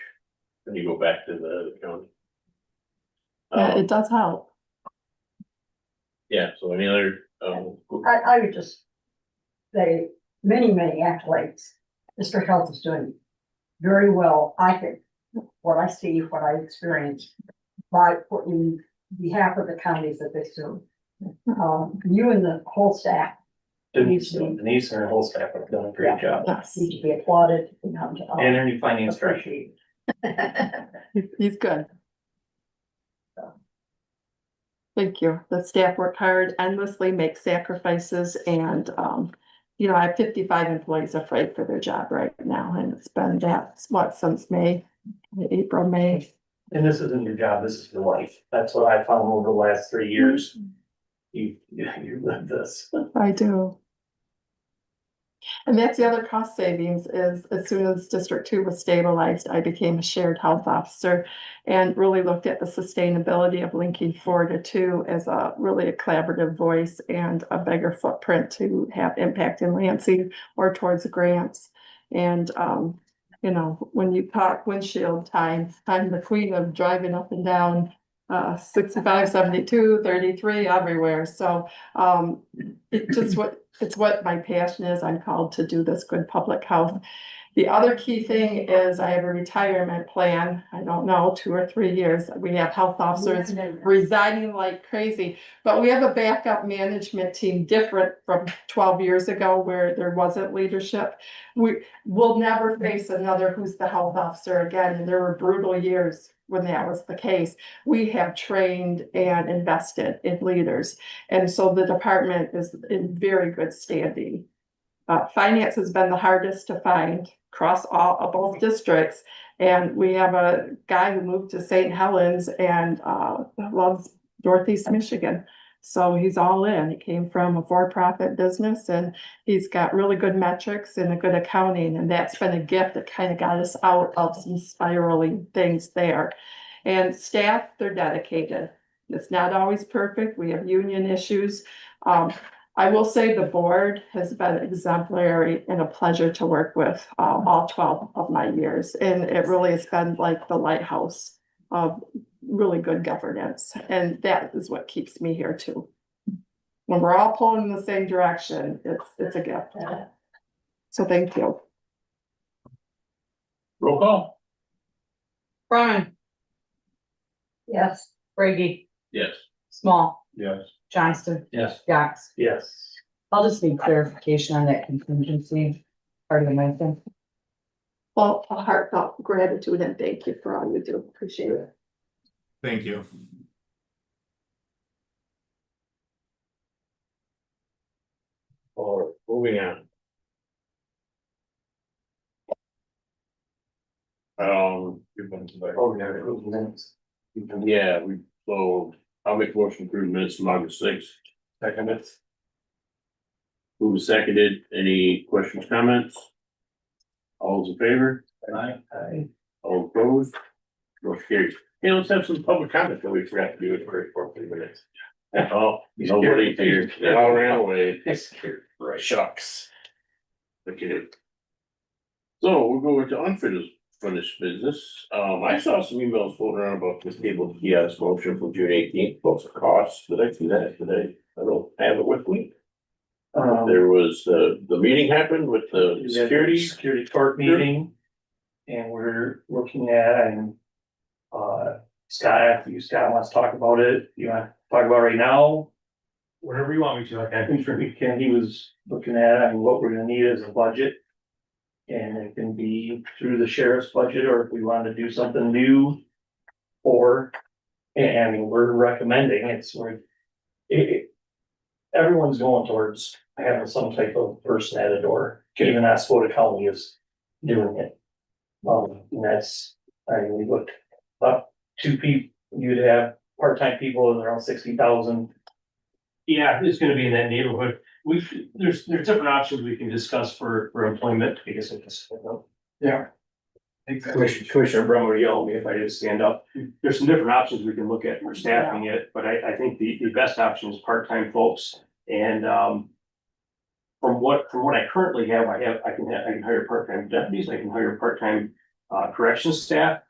when you go back to the county. It does help. Yeah, so any other, I would just say many accolades. District Health is doing very well, I think, what I see, what I experience by putting behalf of the counties that they serve. You and the whole staff Denise and her whole staff have done a great job. Yes, need to be applauded. And her new finance director. he's good. Thank you. The staff work hard, endlessly make sacrifices, and, I have 55 employees afraid for their job right now, and it's been since May, April, May. And this isn't your job, this is your life. That's what I found over the last 3 years. You lived this. I do. And that's the other cost savings is, as soon as District 2 was stabilized, I became a shared health officer and really looked at the sustainability of linking 4 to 2 as really a collaborative voice and a bigger footprint to have impact in Lansing or towards grants. And, when you talk windshield time, I'm the queen of driving up and down 65, 72, 33 everywhere. So it's what my passion is. I'm called to do this good public health. The other key thing is I have a retirement plan. I don't know, 2 or 3 years. We have health officers resigning like crazy, but we have a backup management team different from 12 years ago where there wasn't leadership. We will never face another who's the health officer again. And there were brutal years when that was the case. We have trained and invested in leaders. And so the department is in very good standing. Finance has been the hardest to find across both districts. And we have a guy who moved to St. Helens and loves Northeast Michigan. So he's all in. He came from a for-profit business and he's got really good metrics and a good accounting. And that's been a gift that kind of got us out of some spiraling things there. And staff, they're dedicated. It's not always perfect. We have union issues. I will say the board has been exemplary and a pleasure to work with all 12 of my years. And it really has been like the lighthouse of really good governance. And that is what keeps me here too. When we're all pulling in the same direction, it's a gift. So thank you. roll call. Brian, Yes. Brady, Yes. Small, Yes. Johnston, Yes. Yax. Yes. I'll just need clarification on that contingency part of the motion. Well, a heartfelt gratitude and thank you for all you do. Appreciate it. Thank you. All right, moving on. Yeah, I'll make a motion to approve minutes from August 6th. Second it. Who seconded? Any questions, comments? All those in favor? Aye. All opposed? Motion carries. Hey, let's have some public comment that we forgot to do it for 3 minutes. Oh, nobody's here. They all ran away. Right. Shucks. Okay. So we'll go into unfinished business. I saw some emails floating around about this cable kiosk motion for June 18th, plus the costs. Did I see that today? I don't have it with me. There was the meeting happened with the Security court meeting. And we're looking at, and, Scott, if Scott wants to talk about it, you want to talk about it right now? Whatever you want me to, I think for weekend, he was looking at, I mean, what we're gonna need is a budget. And it can be through the sheriff's budget, or if we want to do something new. Or, and I mean, we're recommending, everyone's going towards having some type of person at a door, even Ascota County is doing it. And that's, I mean, we looked up 2 people, you'd have part-time people and around 60,000. Yeah, it's gonna be in that neighborhood. There's different options we can discuss for employment, I guess. Yeah. Commissioner Brum would yell at me if I didn't stand up. There's some different options we can look at for staffing it, but I think the best option is part-time folks. And, from what I currently have, I can hire part-time deputies, I can hire part-time, corrections staff,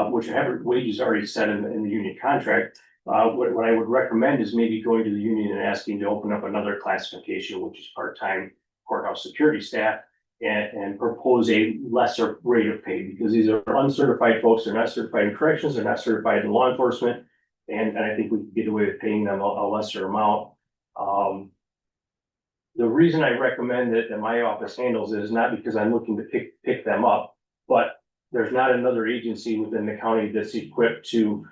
which have wages already set in the union contract. What I would recommend is maybe going to the union and asking to open up another classification, which is part-time courthouse security staff. And propose a lesser rate of pay, because these are uncertified folks, they're not certified in corrections, they're not certified in law enforcement. And I think we can get away with paying them a lesser amount. The reason I recommend that my office handles it is not because I'm looking to pick them up, but there's not another agency within the county that's equipped to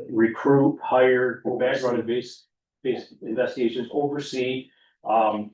recruit, hire, background-based investigations, oversee,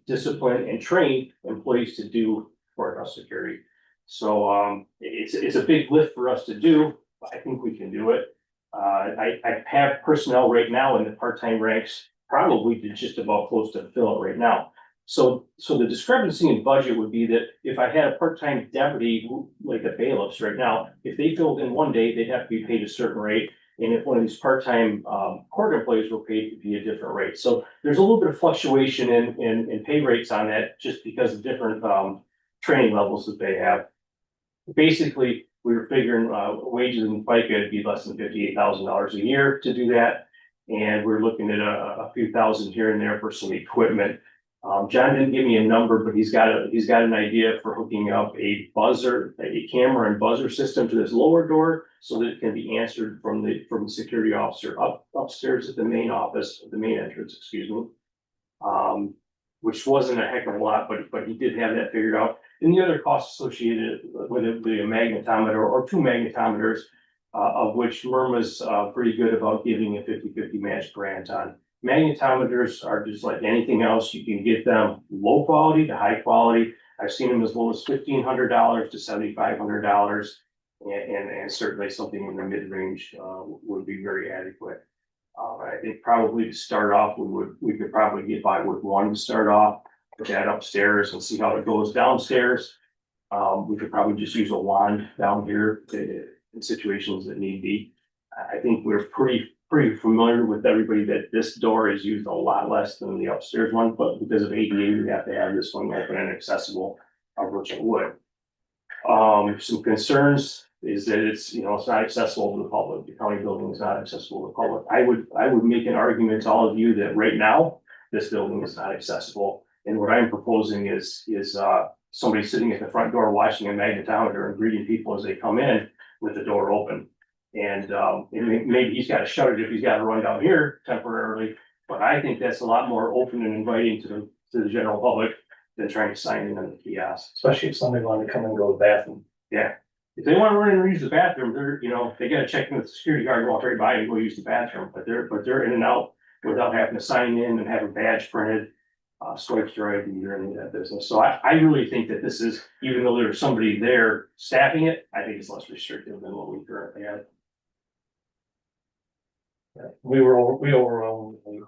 discipline and train employees to do courthouse security. So it's a big lift for us to do, but I think we can do it. I have personnel right now in the part-time ranks, probably to just about close to fill it right now. So the discrepancy in budget would be that if I had a part-time deputy, like the bailiffs right now, if they filled in one day, they'd have to be paid a certain rate. And if one of these part-time court employees were paid, it'd be a different rate. So there's a little bit of fluctuation in pay rates on that, just because of different training levels that they have. Basically, we were figuring wages in FICA would be less than $58,000 a year to do that. And we're looking at a few thousand here and there for some equipment. John didn't give me a number, but he's got an idea for hooking up a camera and buzzer system to this lower door, so that it can be answered from the security officer upstairs at the main office, the main entrance, excuse me. Which wasn't a heck of a lot, but he did have that figured out. And the other costs associated with it, the magnetometer or 2 magnetometers, of which Murma's pretty good about giving a 50-50 match grant on. Magnetometers are just like anything else. You can get them low quality to high quality. I've seen them as low as $1,500 to $7,500. And certainly something in the mid-range would be very adequate. I think probably to start off, we could probably get by with one to start off, put that upstairs and see how it goes downstairs. We could probably just use a wand down here in situations that need be. I think we're pretty familiar with everybody that this door is used a lot less than the upstairs one, but because of ADA, we have to have this one open and accessible, which it would. Some concerns is that it's not accessible to the public. The county building is not accessible to the public. I would make an argument to all of you that right now, this building is not accessible. And what I'm proposing is somebody sitting at the front door watching a magnetometer and greeting people as they come in with the door open. And maybe he's got to shut it if he's got to run down here temporarily. But I think that's a lot more open and inviting to the general public than trying to sign in on the kiosk. Especially if somebody wanted to come and go to the bathroom. Yeah. If they want to run in and use the bathroom, they got to check in with the security guard, walk right by and go use the bathroom. But they're in and out without having to sign in and have a badge printed, swipe your ID or any of that business. So I really think that this is, even though there's somebody there staffing it, I think it's less restrictive than what we currently have. We overwhelmingly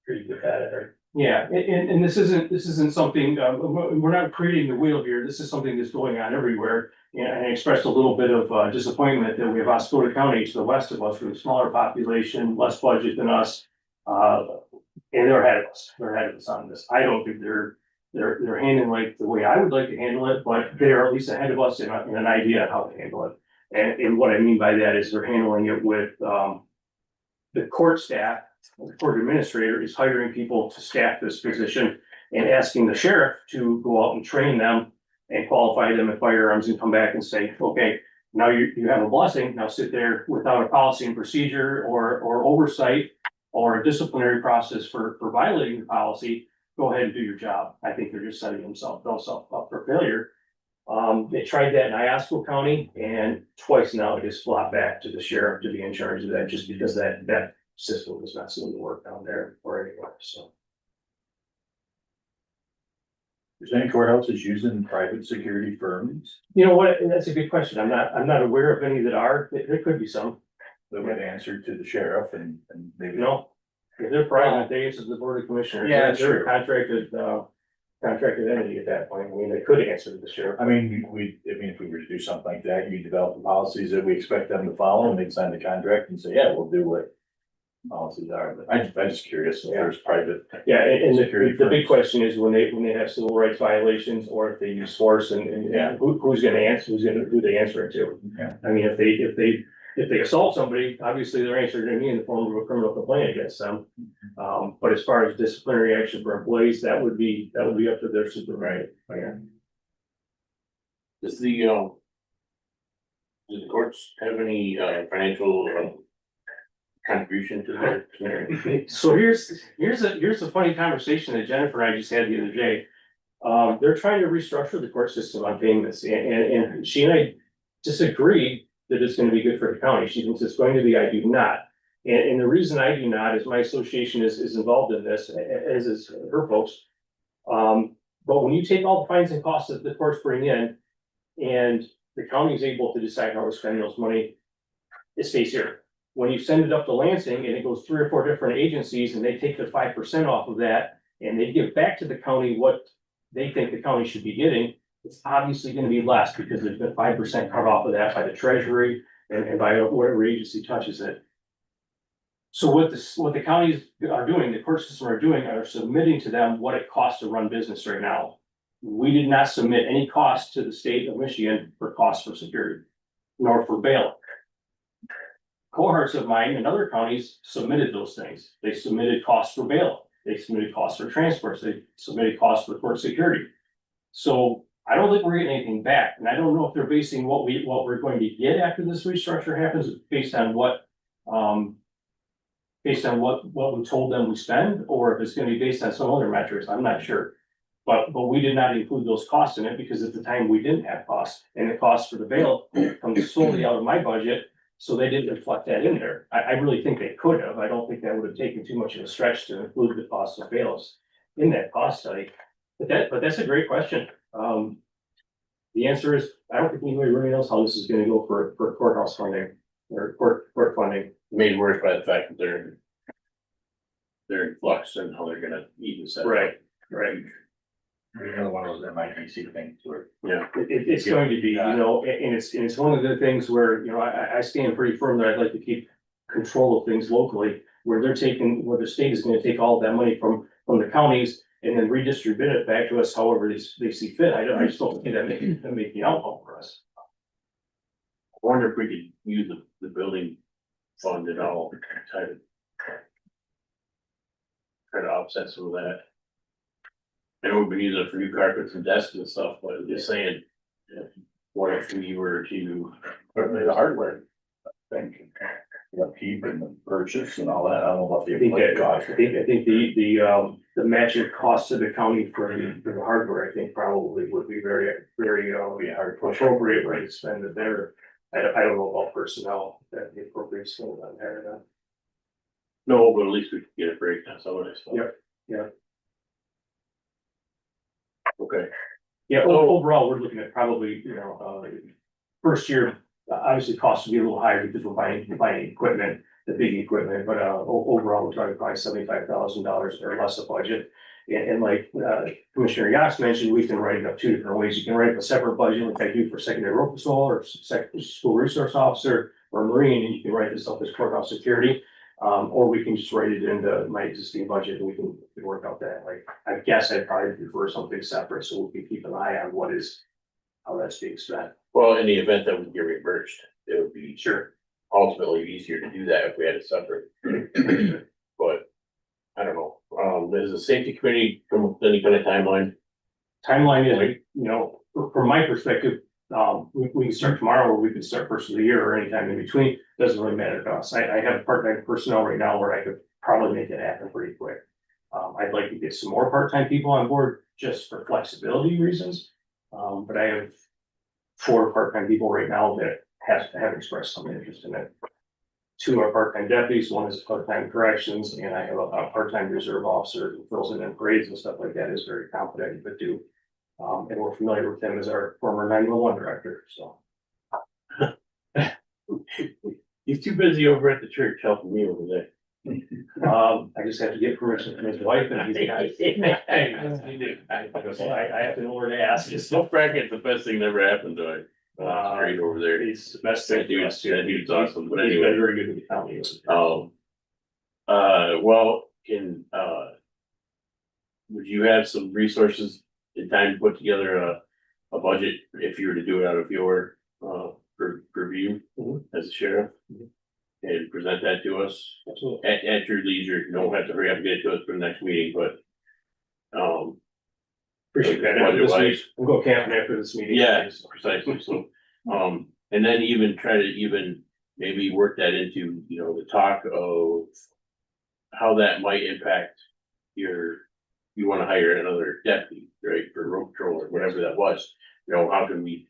pretty good at it, right? Yeah, and this isn't something, we're not creating the wheel here. This is something that's going on everywhere. And I expressed a little bit of disappointment that we have Ascota County to the west of us with a smaller population, less budget than us. And they're ahead of us. They're ahead of us on this. I don't think they're they're handling like the way I would like to handle it, but they're at least ahead of us in an idea of how to handle it. And what I mean by that is they're handling it with, the court staff, the court administrator is hiring people to staff this position and asking the sheriff to go out and train them and qualify them in firearms and come back and say, okay, now you have a blessing, now sit there without a policy and procedure or oversight or a disciplinary process for violating the policy, go ahead and do your job. I think they're just setting themselves up for failure. They tried that in Iosco County and twice now it is flopped back to the sheriff to be in charge of that, just because that system was not seeming to work down there or anywhere, so. Is any courthouses using private security firms You know what, and that's a good question. I'm not aware of any that are, there could be some, that would answer to the sheriff and maybe? you know. If they're private, they answer to the board of commissioners. Yeah, They're true. a contracted entity at that point. I mean, they could answer to the sheriff. I mean, if we were to do something like that, you develop the policies that we expect them to follow and they'd sign the contract and say, yeah, we'll do what policies are, but I'm just curious if there's private. Yeah, and Security the big firms. question is when they have civil rights violations or if they use force and Yeah. who's gonna answer, who they answer it to? Yeah. I mean, if they assault somebody, obviously they're answering to me in the form of a criminal complaint against them. But as far as disciplinary action for employees, that would be up to their supervisor. Yeah. Does the courts have any, financial, contribution to their? So here's a funny conversation that Jennifer and I just had the other day. They're trying to restructure the court system on paying this, and she and I disagreed that it's gonna be good for the county. She thinks it's going to be, I do not. And the reason I do not is my association is involved in this, as is her folks. But when you take all the fines and costs that the courts bring in, and the county is able to decide how to spend those money, it stays here. When you send it up to Lansing and it goes 3 or 4 different agencies and they take the 5% off of that and they give back to the county what they think the county should be getting, it's obviously gonna be less because there's been 5% cut off of that by the treasury and by whatever agency touches it. So what the counties are doing, the court system are doing, are submitting to them what it costs to run business right now. We did not submit any cost to the state of Michigan for costs for security, nor for bail. Cohorts of mine in other counties submitted those things. They submitted costs for bail. They submitted costs for transports. They submitted costs for court security. So I don't think we're getting anything back. And I don't know if they're basing what we're going to get after this restructure happens based on what we told them we spend, or if it's gonna be based on some other metrics. I'm not sure. But we did not include those costs in it because at the time we didn't have costs, and the cost for the bail comes solely out of my budget. So they didn't reflect that in there. I really think they could have. I don't think that would have taken too much of a stretch to include the cost of bails in that cost study. But that's a great question. The answer is, I don't think anybody really knows how this is gonna go for courthouse funding or court funding. Made worse by the fact that they're in flux and how they're gonna even set. Right. Another one of those MIDC things where. Yeah, it's going to be, you know, and it's one of the things where, you know, I stand pretty firm that I'd like to keep control of things locally. Where the state is gonna take all of that money from the counties and then redistribute it back to us however they see fit. I just don't see that making an outcome for us. I wonder if we could use the building fund at all, to try to offset some of that. I know we've been using it for new carpets and desks and stuff, but I'm just saying, what if we were to, The hardware thing, the upkeep and the purchase and all that, I don't know about the. I think the matching costs to the county for the hardware, I think probably would be very hard appropriate way to spend it there. I don't know about personnel, that the appropriate spend on there or not. no, but at least we could get a breakdown, some of this stuff. Yep. Okay. Yeah, overall, we're looking at probably, you know, first year, obviously costs will be a little higher because we're buying equipment, the big equipment, but overall, we're talking probably $75,000 or less of budget. And like Commissioner Yass mentioned, we can write it up 2 different ways. You can write up a separate budget like I do for secondary road patrol or school resource officer or marine, and you can write this up as courthouse security. Or we can just write it into my existing budget and we can work out that, like, I guess I'd probably prefer something separate, so we can keep an eye on how that's being spent. Well, in the event that we get reimbursed, it would be Sure. ultimately easier to do that if we had it separate. But I don't know, does the safety committee come up with any kind of timeline? Timeline is, from my perspective, we can start tomorrow, or we can start first of the year, or anytime in between, doesn't really matter to us. I have part-time personnel right now where I could probably make it happen pretty quick. I'd like to get some more part-time people on board just for flexibility reasons. But I have 4 part-time people right now that have expressed some interest in it. 2 are part-time deputies, 1 is part-time corrections, and I have a part-time reserve officer who fills in parades and stuff like that, is very competent, but do. And we're familiar with him as our former 911 director, so. He's too busy over at the church helping me over there. I just have to get permission from his wife and he's got. So I have to know where to ask. Just no bracket, the best thing that ever happened to it. Straight over there. He's the best thing. That dude's awesome, but He's anyway. been very good with the county. Well, would you have some resources in time to put together a budget if you were to do it out of your, review as a sheriff? And present that to us Absolutely. at your leisure. You don't have to hurry up and get it to us for the next meeting, but. Appreciate that. After this week, we'll go camping after this meeting. Yeah, precisely. So, and then even try to maybe work that into, the talk of how that might impact you wanna hire another deputy, right, for road patrol or whatever that was. How can we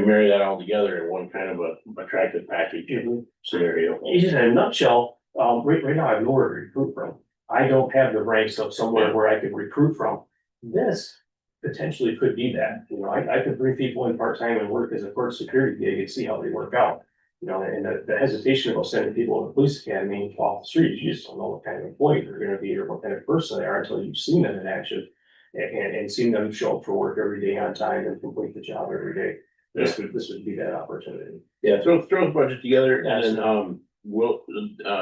marry that all together in one kind of a attractive package scenario? In a nutshell, right now I have nowhere to recruit from. I don't have the ranks of somewhere where I could recruit from. This potentially could be that, I could bring people in part-time and work as a court security gig and see how they work out. And the hesitation about sending people to the police academy off the street, you just don't know what kind of employee they're gonna be or what kind of person they are until you've seen them in action. And seen them show up for work every day on time and complete the job every day. This would be that opportunity. Yeah, throw the budget together and then,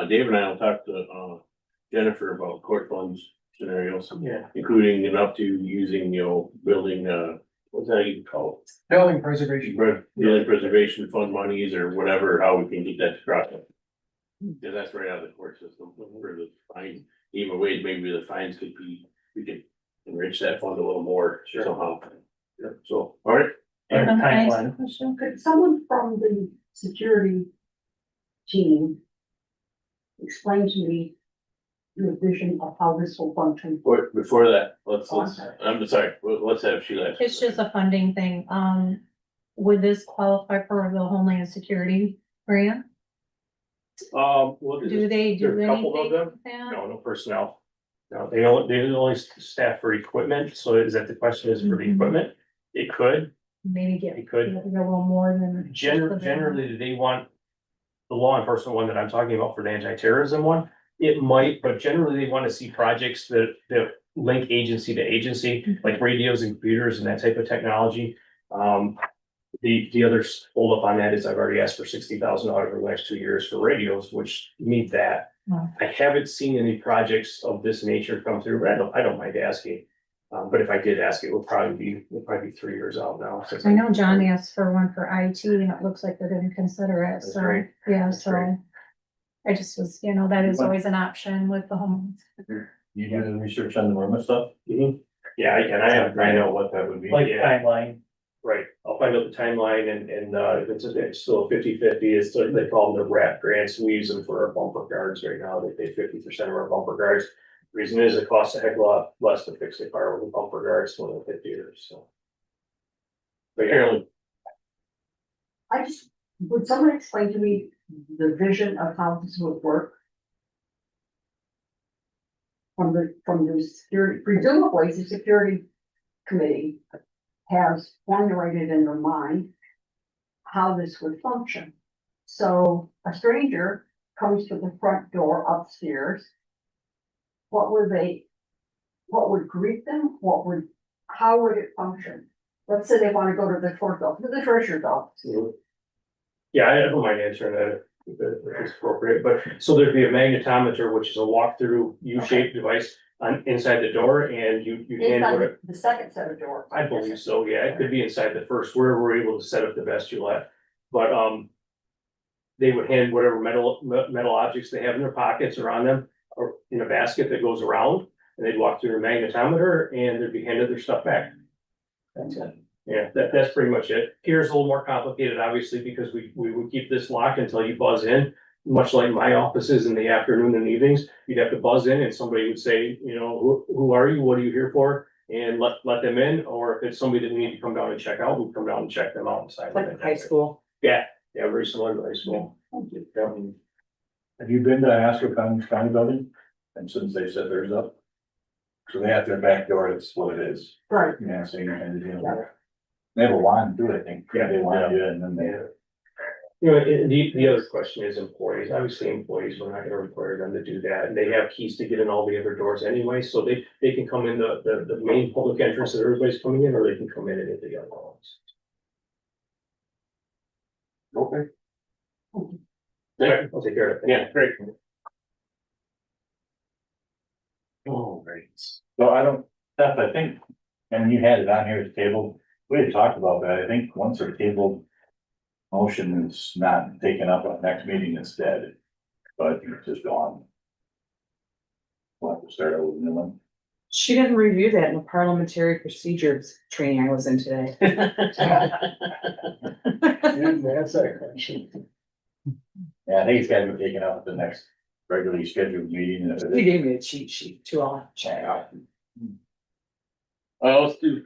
Dave and I will talk to, Jennifer about court funds scenarios. Yeah. Including and up to using, building, what's that even called? Building preservation. Building preservation fund monies or whatever, how we can get that to profit. Yeah, that's right out of the court system for the fines, even way, maybe the fines we could enrich that fund a little more somehow. Yeah, so, all right. Timeline. Could someone from the security team explain to me your vision of how this will function? But before that, let's, Oh, I'm sorry. I'm sorry, let's have Sheila. It's just a funding thing. Would this qualify for the Homeland Security grant? Do they do There are a couple of anything them. with that? No personnel. No, they only staff for equipment, so is that the question is for the equipment? It could, Maybe get it could. a little more than. Generally, do they want the law enforcement one that I'm talking about for the anti-terrorism one? It might, but generally they want to see projects that link agency to agency, like radios and computers and that type of technology. The other hold up on that is I've already asked for $60,000 over the next 2 years for radios, which meet that. Wow. I haven't seen any projects of this nature come through, but I don't mind asking. But if I did ask, it would probably be 3 years out now. since I know John asked for one for IT and it looks like they're gonna consider it, That's so, great. yeah, That's so. great. I just was, that is always an option with the home. You do the research on the Norma stuff? Mhm. Yeah, I know what that would be. Like Yeah. timeline. Right, I'll find out the timeline and if it's still 50/50, it's like they call them the wrap grants, we use them for our bumper guards right now, they pay 50% of our bumper guards. Reason is it costs a heck of a lot less to fix a car with a bumper guards when they hit dealers, so. But yeah, Would someone explain to me the vision of how this would work? From the security, presumably the security committee has formulated in their mind how this would function. So a stranger comes to the front door upstairs. What would greet them? How would it function? Let's say they want to go to the treasurer's office. yeah, I don't mind answering that. if it's appropriate, but, so there'd be a magnetometer, which is a walk-through U-shaped device on, inside the door, and you hand what it. The second set of doors. I believe so, yeah, it could be inside the first, where we're able to set up the vestibule, but, they would hand whatever metal objects they have in their pockets or on them, or in a basket that goes around, and they'd walk through a magnetometer, and they'd be handed their stuff back. That's it. Yeah, that's pretty much it. Here's a little more complicated, obviously, because we would keep this locked until you buzz in. Much like my offices in the afternoon and evenings, you'd have to buzz in and somebody would say, you know, who are you? What are you here for? And let them in, or if it's somebody that we need to come down and check out, we'll come down and check them out inside. Like high school. Yeah, very similar to high school. Have you been to Ascot County building? And since they set theirs up? So they have their back door, it's what it is. Right. Yeah, same kind of deal. They have a line too, I think. Yeah. They line you and then they. You know, the other question is employees. Obviously, employees, we're not gonna require them to do that. And they have keys to get in all the other doors anyway, so they can come in the main public entrance that everybody's coming in, or they can come in and hit the other ones. Okay. Okay, I'll take care of it. Yeah, great. Oh, great. So I don't, Steph, I think, and you had it on here at the table, we had talked about that, I think once our table motion is not taken up at next meeting instead, but it's just gone. We'll have to start over a new one. She didn't review that in the parliamentary procedures training I was in today. Yeah, I think it's gotta be taken up at the next regularly scheduled meeting. And if it He is- gave me a cheat sheet too, I'll check out. Let's do,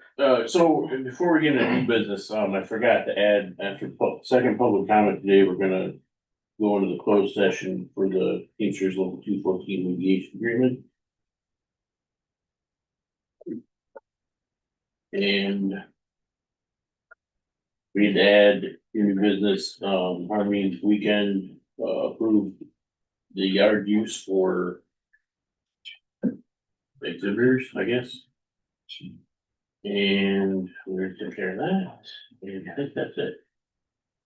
so before we get into new business, I forgot to add, after second public comment today, we're gonna go into the closed session for the Teamsters Local 214 mediation agreement. And we need to add new business, Harmony's weekend, approved the yard use for exhibitors, I guess. And we're gonna take care of that, and I think that's it.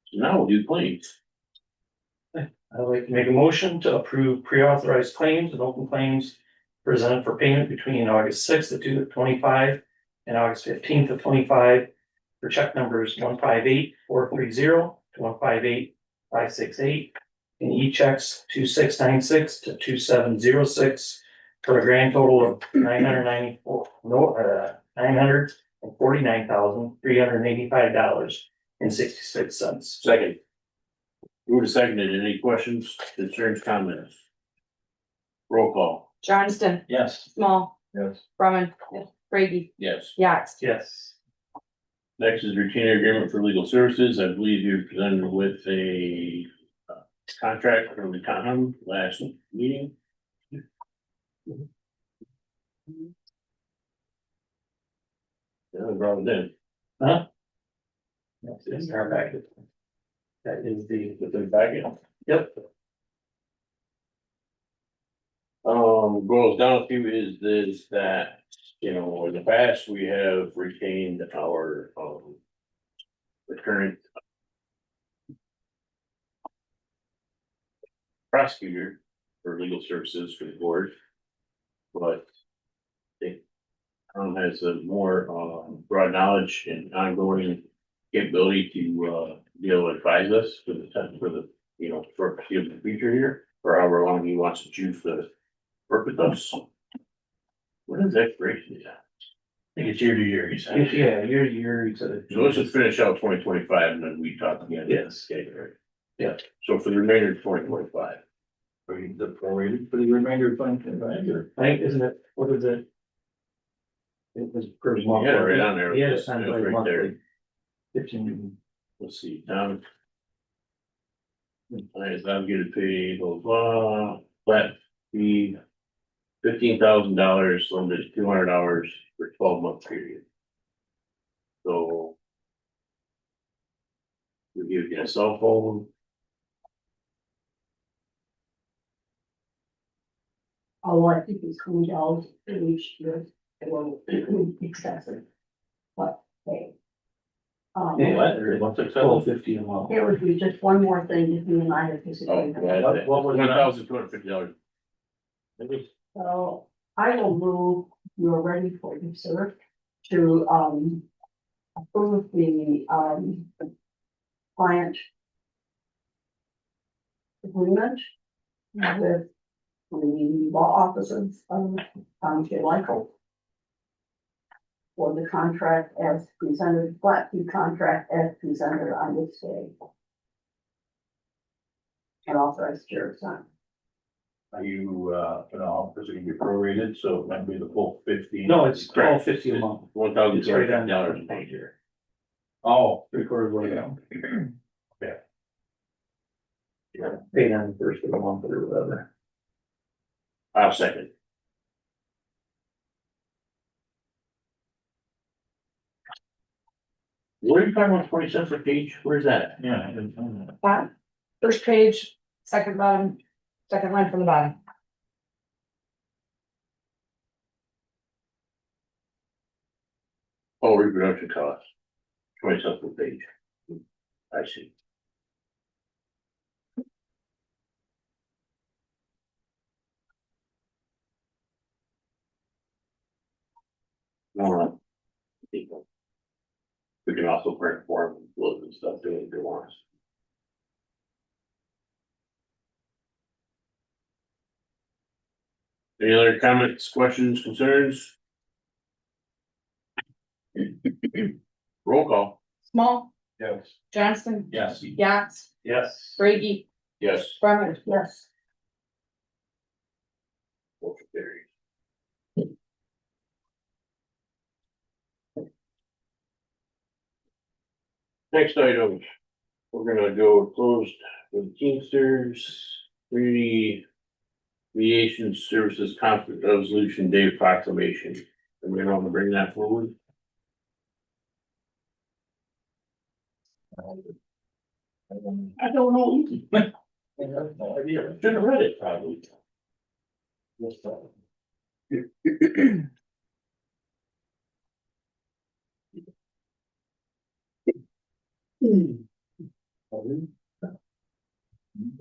So now we'll do claims. I'd like to make a motion to approve pre-authorized claims and open claims presented for payment between August sixth of 2025 and August 15th of 25 for check numbers 158-430 to 158-568 and e-checks 2696 to 2706 for a grand total of $949,385.66. Second. Moved and seconded. Any questions, concerns, comments? Roll call. Johnston, Yes. Small, Yes. Brumman, Brady, Yes. Yax. Yes. Next is retainer agreement for legal services. I believe you presented with a contract from the town last meeting. Yeah, I brought it in. That's in our packet. That is the, Within the packet. yep, Boils down to is that, you know, in the past, we have retained our, the current prosecutor for legal services for the board. But they, has a more, broad knowledge and ongoing capability to, be able to advise us for the, you know, for the future here, or however long he wants to choose to work with us. What is expiration? I think it's year to year, you said. yeah, you're, So let's just finish out 2025 and then we talk again. yes. Okay, right. Yeah, so for the remainder of 2025. For the remainder of 2025. I think, isn't it, what is it? It was per month. Yeah, right on there. Yeah, It's it's kind of right like there. monthly. 15. Let's see, down. As I'm getting paid, blah, blah, flat fee. $15,000, limited to 200 hours for 12-month period. So. We give you a cell phone, All I think is $20 for each year, it will be excessive. But, hey, What's it, 12.50 a month. It would be just one more thing if you and I had Oh, disagreed. yeah, What was it? $1,250. So I will move, you're ready for you, sir, to, approve the, client agreement with the law offices of Township Michael for the contract as presented, flat fee contract as presented on this day. And authorized chair to sign. Are you, is it gonna be prorated, so it might be the full 50? No, it's 12.50 a month. $1,250 a page here. Oh, 3/4 way down. Paid on the first of the month or whatever. I'll second. What are you talking about, 20 cents a page? Where's that? Yeah. I didn't know that. That, first page, second bottom, second line from the bottom. Oh, reproduction costs. 20 cents per page. I see. More. People. We can also print form and stuff doing if they want us. Any other comments, questions, concerns? Roll call. Small, Yes. Johnston, Yes. Yax, Yes. Brady, Yes. Brummer. Yes. Motion carries. Next item, we're gonna go closed with Teamsters, Community Mediation Services Conflict Resolution Day Proclamation. And we're gonna bring that forward. I don't know. Should have read it probably.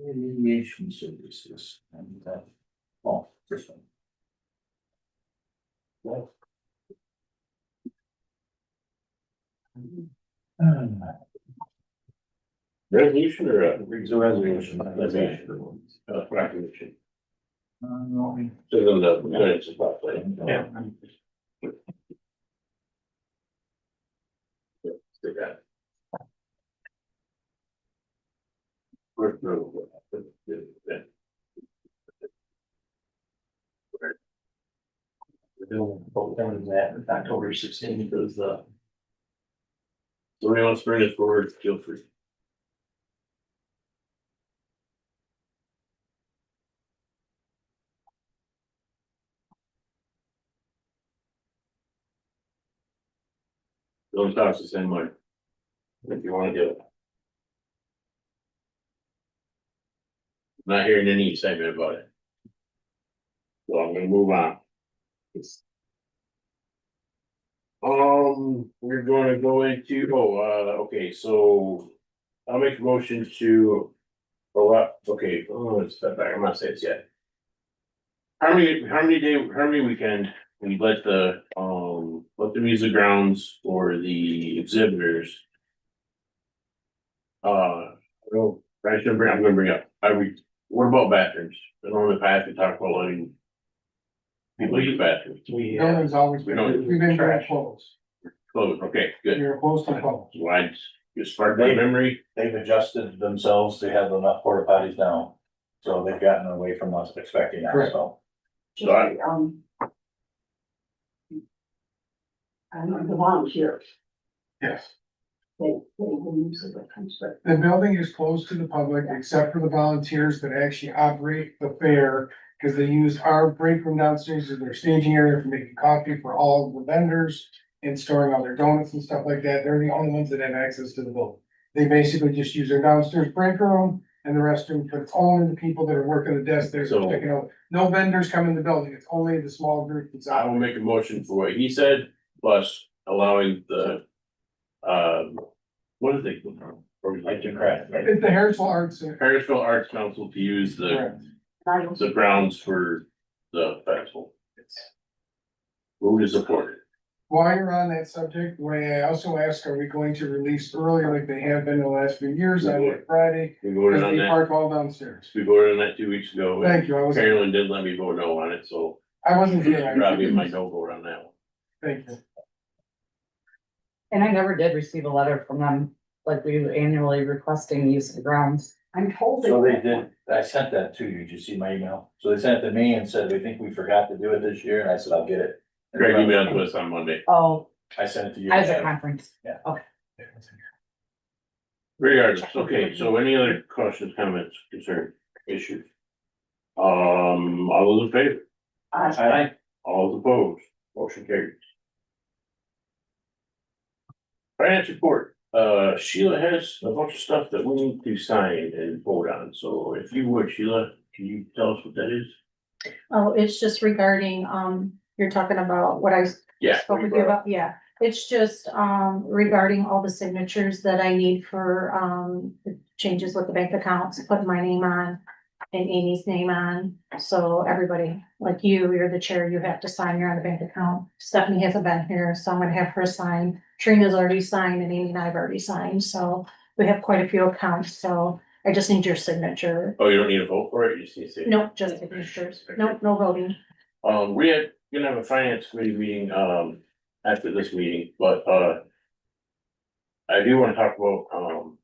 Mediation services and, oh, this one. Well. Resolution or It's a resolution. proclamation? No, So then the minutes is about that. Yeah. Stick that. First row. We're doing both ends of that, October 16th is the. Somebody wants to bring this forward, feel free. Don't talk the same way. If you wanna do it. Not hearing any excitement about it. So I'm gonna move on. We're gonna go into, okay, so I'll make a motion to. Okay, let's step back, I'm not saying it yet. How many weekend we let the music grounds for the exhibitors? Well, I'm gonna bring up, what about bathrooms? I know in the past we talked about letting people use bathrooms. We, Building's always We been, don't- we've been very trash. close. Closed, okay, good. You're close to close. Why, just spark my memory, They've adjusted themselves, they have enough porta potties now, so they've gotten away from us expecting that, Correct. so. So I- I know the volunteers, Yes. they use it, but The building is closed to the public except for the volunteers that actually operate the fair. Cause they use our break room downstairs as their staging area for making coffee for all of the vendors. And storing all their donuts and stuff like that. They're the only ones that have access to the building. They basically just use their downstairs break room and the restroom, but it's only the people that are working the desk there. So- Checking out. No vendors come in the building. It's only the small group that's I will make a motion for what he said, plus allowing the what is it? It's the Harrisville Arts Center. Harrisville Arts Council to use the Correct. grounds for the festival. Move to support it. While you're on that subject, Ray, I also asked, are we going to release early like they have been the last few years on that Friday? We Because voted on they that, park all downstairs. we voted on that 2 weeks ago. Thank you, Carolyn did let me vote no on it, so I wasn't she here. probably my no vote on that one. Thank you. And I never did receive a letter from them, like we annually requesting the use of the grounds. I'm told. So they did, I sent that to you, did you see my email? So they sent it to me and said, we think we forgot to do it this year, and I said, I'll get it. Greg emailed to us on Monday. Oh, I sent it to you. I was at conference. Yeah. Okay. Regardless, okay, so any other questions, comments, concerns, issues? All those in favor? Aye. All those opposed, motion carries. Finance report, Sheila has a bunch of stuff that we need to sign and vote on, so if you would, Sheila, can you tell us what that is? Oh, it's just regarding, you're talking about what I Yeah. spoke with you about, yeah. It's just, regarding all the signatures that I need for, the changes with the bank accounts, put my name on and Amy's name on. So everybody, like you're the chair, you have to sign, you're on the bank account. Stephanie hasn't been here, so I'm gonna have her sign. Trina's already signed and Amy and I have already signed, so we have quite a few accounts, so I just need your signature. Oh, you don't need a vote for it, you just need to say. Nope, just signatures. Nope, no voting. We're gonna have a finance committee meeting, after this meeting, but, I do wanna talk about,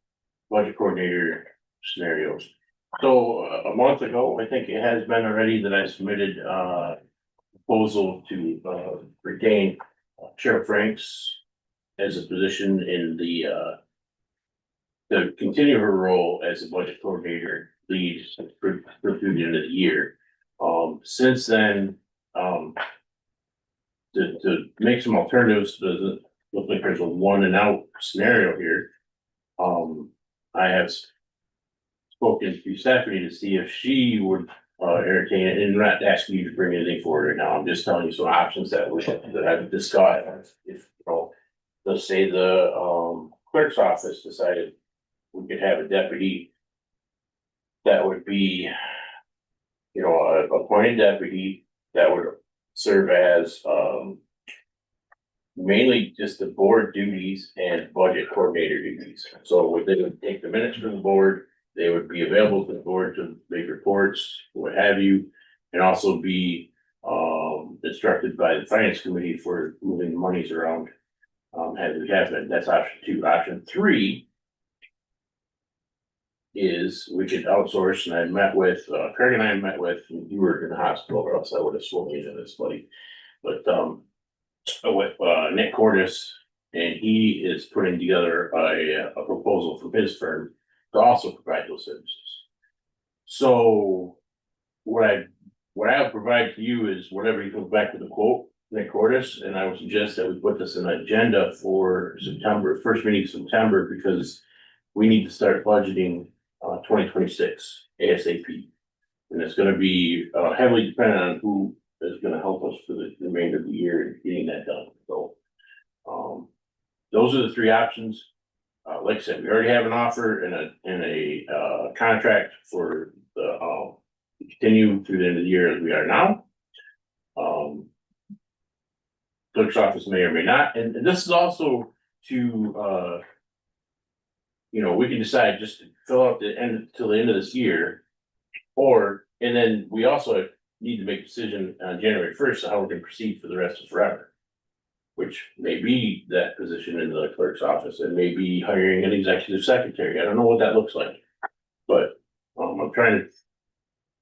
budget coordinator scenarios. So a month ago, I think it has been already that I submitted, proposal to, retain Sheriff Franks as a position in the, to continue her role as a budget coordinator lead through the end of the year. Since then, to make some alternatives, doesn't look like there's a one and out scenario here. I have spoken to Stephanie to see if she would, entertain it, and I'm not asking you to bring anything forward right now, I'm just telling you some options that I've discussed. If, you know, let's say the, clerk's office decided we could have a deputy that would be, you know, a appointed deputy that would serve as, mainly just the board duties and budget coordinator duties. So they would take the minutes from the board, they would be available to the board to make reports, what have you, and also be, instructed by the finance committee for moving the monies around. As we have it, that's option two. Option three is we could outsource, and I met with, Craig and I met with, you were in the hospital, or else I would have swung into this, buddy. But, with, Nick Cordes, and he is putting together a proposal from his firm to also provide those services. So what I'll provide to you is whatever he comes back with the quote, Nick Cordes, and I would suggest that we put this in an agenda for September, first meeting of September, because we need to start budgeting, 2026 ASAP. And it's gonna be, heavily dependent on who is gonna help us for the remainder of the year in getting that done, so. Those are the three options. Like I said, we already have an offer and a contract for the, continue through the end of the year as we are now. Clerk's office may or may not, and this is also to, you know, we can decide just to fill out the end, till the end of this year. And then we also need to make a decision on January 1st on how we're gonna proceed for the rest of forever. Which may be that position in the clerk's office, and maybe hiring an executive secretary, I don't know what that looks like. But,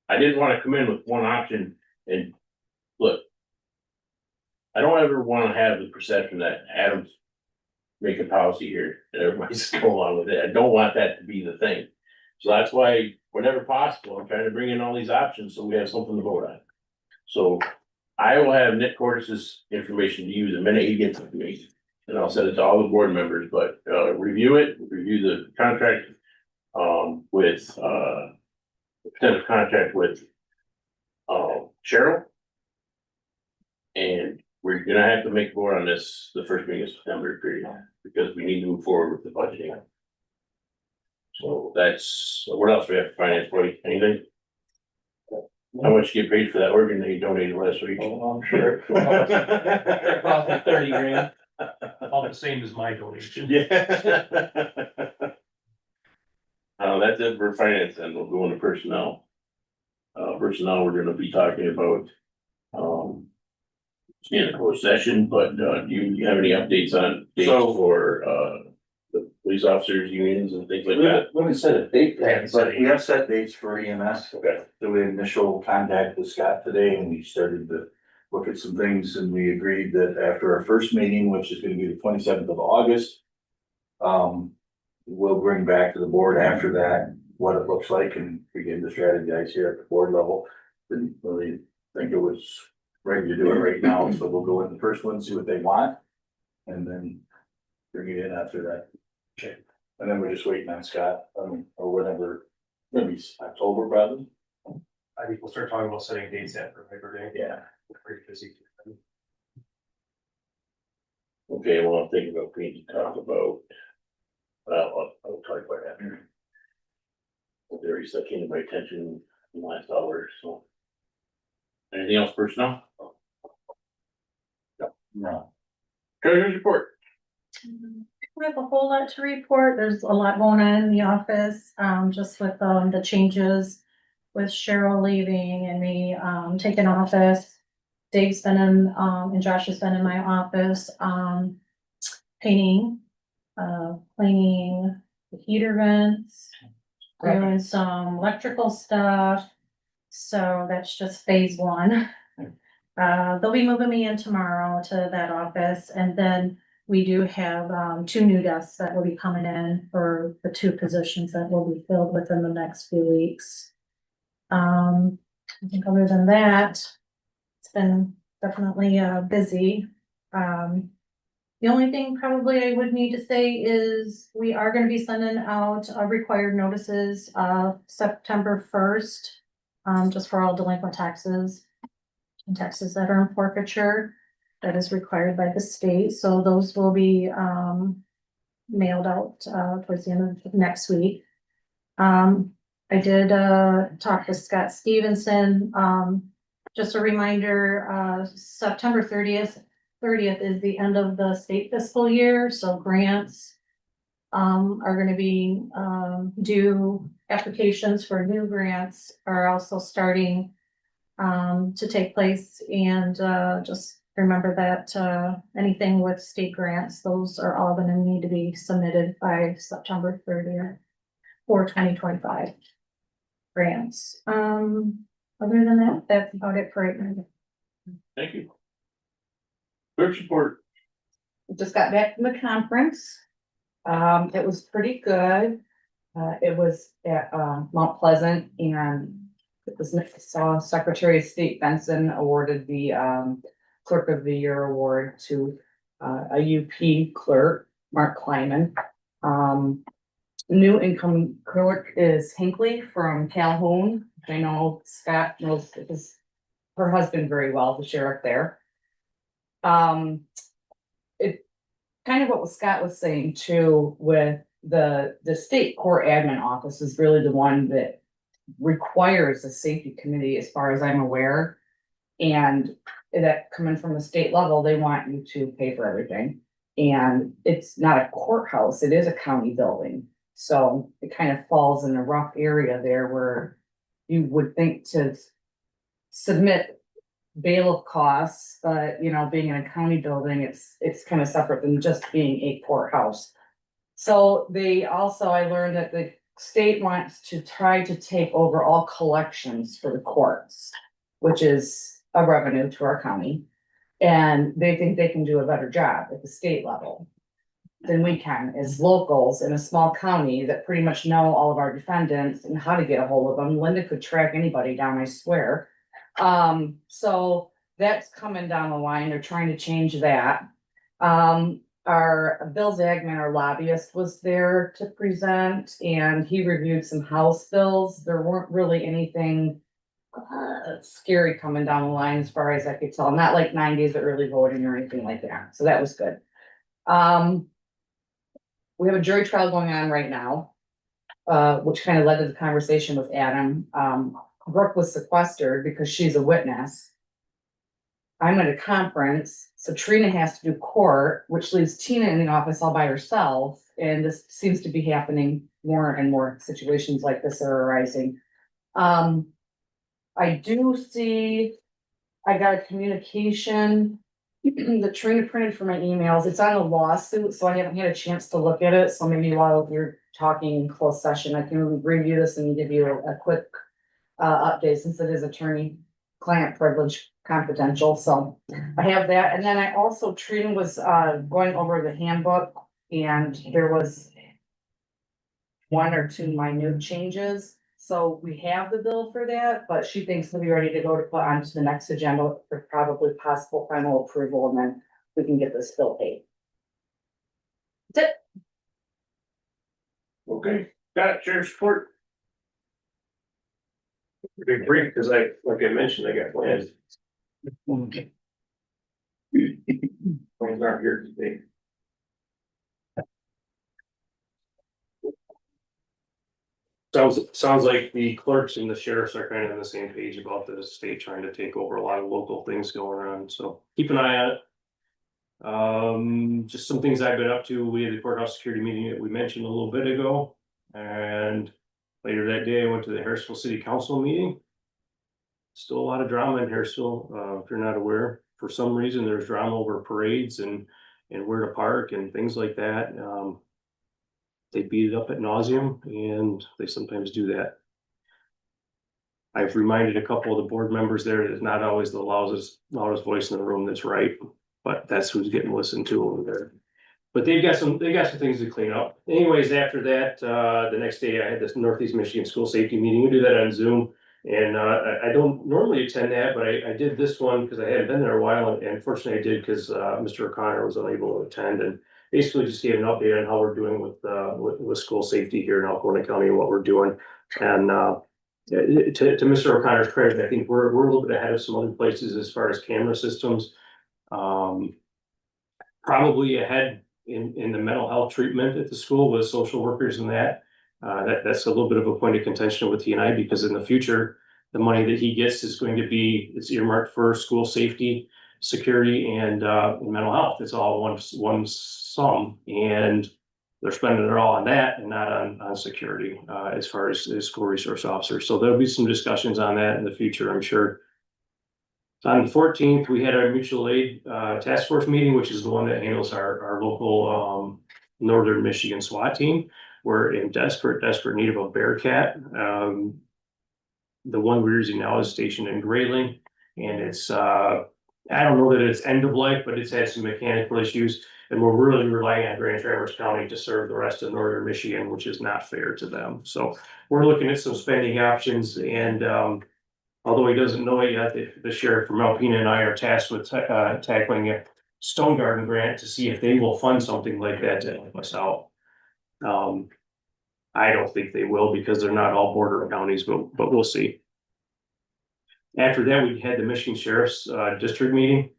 I didn't wanna come in with one option and, look. I don't ever wanna have the perception that Adam's making policy here, and everybody's going along with it, I don't want that to be the thing. So that's why, whenever possible, I'm trying to bring in all these options, so we have something to vote on. So I will have Nick Cordis's information to you the minute he gets it to me, and I'll send it to all the board members, but, review the contract, with, potential contract with, Cheryl. And we're gonna have to make a vote on this, the first meeting of September, period, because we need to move forward with the budgeting. So that's, what else we have for finance, boy, anything? How much you get paid for that organ that you donated last week? Oh, I'm sure. It cost me 30 grand. All the same as my donation. Yeah. That's it for finance, and we'll go into personnel. Personnel, we're gonna be talking about, in a closed session, but, do you have any updates on dates So- for, the police officers unions and things like We that? haven't set a date yet, but we have set dates for EMS. Okay. So we had initial contact with Scott today and we started to look at some things and we agreed that after our first meeting, which is gonna be the 27th of August. We'll bring back to the board after that what it looks like and begin to strategize here at the board level. Didn't really think it was ready to do it right now, so we'll go in the first one, see what they want. And then bring it in after that. Okay. And then we're just waiting on Scott, or whatever, maybe October probably. I think we'll start talking about setting dates after Labor Day. Yeah. We're pretty busy. Okay, well, I'm thinking about we need to talk about, I'll talk about that. There is that came to my attention in the last hour, so. Anything else personnel? No. Treasurer's report. We have a whole lot to report. There's a lot going on in the office, just with, the changes with Cheryl leaving and me, taking office. Dave's been in, and Josh has been in my office, painting, cleaning the heater vents, doing some electrical stuff. So that's just phase one. They'll be moving me in tomorrow to that office, and then we do have, 2 new desks that will be coming in for the 2 positions that will be filled within the next few weeks. I think other than that, it's been definitely, busy. The only thing probably I would need to say is we are gonna be sending out, required notices, September 1st, just for all delinquent taxes and taxes that are in forfeiture. That is required by the state, so those will be, mailed out, towards the end of next week. I did, talk with Scott Stevenson, just a reminder, September 30th is the end of the state fiscal year, so grants are gonna be, due. Applications for new grants are also starting to take place, and just remember that anything with state grants, those are all gonna need to be submitted by September 30th for 2025 grants. Other than that, that's about it for right now. Thank you. Clerk's report. Just got back from the conference. It was pretty good. It was at, Mount Pleasant, and it was, saw Secretary of State Benson awarded the, Clerk of the Year award to, a UP clerk, Mark Kleiman. New income clerk is Hinckley from Calhoun. I know Scott knows her husband very well, the sheriff there. It kind of what Scott was saying too, with the state court admin office is really the one that requires a safety committee, as far as I'm aware. And that coming from the state level, they want you to pay for everything. And it's not a courthouse, it is a county building. So it kind of falls in a rough area there where you would think to submit bailiff costs, but you know, being in a county building, it's kind of separate than just being a courthouse. So they also, I learned that the state wants to try to take over all collections for the courts, which is a revenue to our county. And they think they can do a better job at the state level than we can as locals in a small county that pretty much know all of our defendants and how to get a hold of them. Linda could track anybody down, I swear. So that's coming down the line. They're trying to change that. Our Bill Zagman, our lobbyist, was there to present, and he reviewed some House bills. There weren't really anything scary coming down the line as far as I could tell, not like 90s early voting or anything like that, so that was good. We have a jury trial going on right now, which kind of led to the conversation with Adam. Brooke was sequestered because she's a witness. I'm at a conference, so Trina has to do court, which leaves Tina in the office all by herself, and this seems to be happening more and more situations like this are arising. I do see, I got a communication that Trina printed for my emails. It's on a lawsuit, so I haven't had a chance to look at it. So maybe while you're talking in closed session, I can review this and give you a quick update since it is attorney-client privilege confidential. So I have that. And then I also, Trina was going over the handbook and there was one or two minute changes. So we have the bill for that, but she thinks we'll be ready to go to put onto the next agenda for probably possible final approval, and then we can get this bill paid. That's it. Okay, got it, Sheriff's report. Big brief, because like I mentioned, I got plans. Plans aren't here today. Sounds like the clerks and the sheriffs are kind of on the same page about the state trying to take over a lot of local things going on, so keep an eye on it. Just some things I've been up to. We had the courthouse security meeting that we mentioned a little bit ago. And later that day, I went to the Harrisville City Council meeting. Still a lot of drama in Harrisville, if you're not aware. For some reason, there's drama over parades and where to park and things like that. They beat it up ad nauseum, and they sometimes do that. I've reminded a couple of the board members there that it's not always the loudest voice in the room that's right, but that's who's getting listened to over there. But they got some things to clean up. Anyways, after that, the next day I had this Northeast Michigan School Safety meeting. We do that on Zoom. And I don't normally attend that, but I did this one because I hadn't been there a while, and fortunately I did because Mr. O'Connor was unable to attend, and basically just gave an update on how we're doing with school safety here in Alcorn County and what we're doing. And to Mr. O'Connor's credit, I think we're a little bit ahead of some other places as far as camera systems. Probably ahead in the mental health treatment at the school with social workers and that. That's a little bit of a point of contention with TNI, because in the future, the money that he gets is going to be, it's earmarked for school safety, security, and mental health. It's all one sum, and they're spending it all on that and not on security as far as school resource officers. So there'll be some discussions on that in the future, I'm sure. On the 14th, we had our mutual aid task force meeting, which is the one that handles our local Northern Michigan SWAT team. We're in desperate need of a Bearcat. The one we're using now is stationed in Grayling, and it's I don't know that it's end of life, but it's had some mechanical issues, and we're really relying on Grand Traverse County to serve the rest of Northern Michigan, which is not fair to them. So we're looking at some spending options, and although he doesn't know it yet, the sheriff from Alpena and I are tasked with tackling a Stone Garden grant to see if they will fund something like that to help us out. I don't think they will, because they're not all border counties, but we'll see. After that, we had the Michigan Sheriff's District meeting.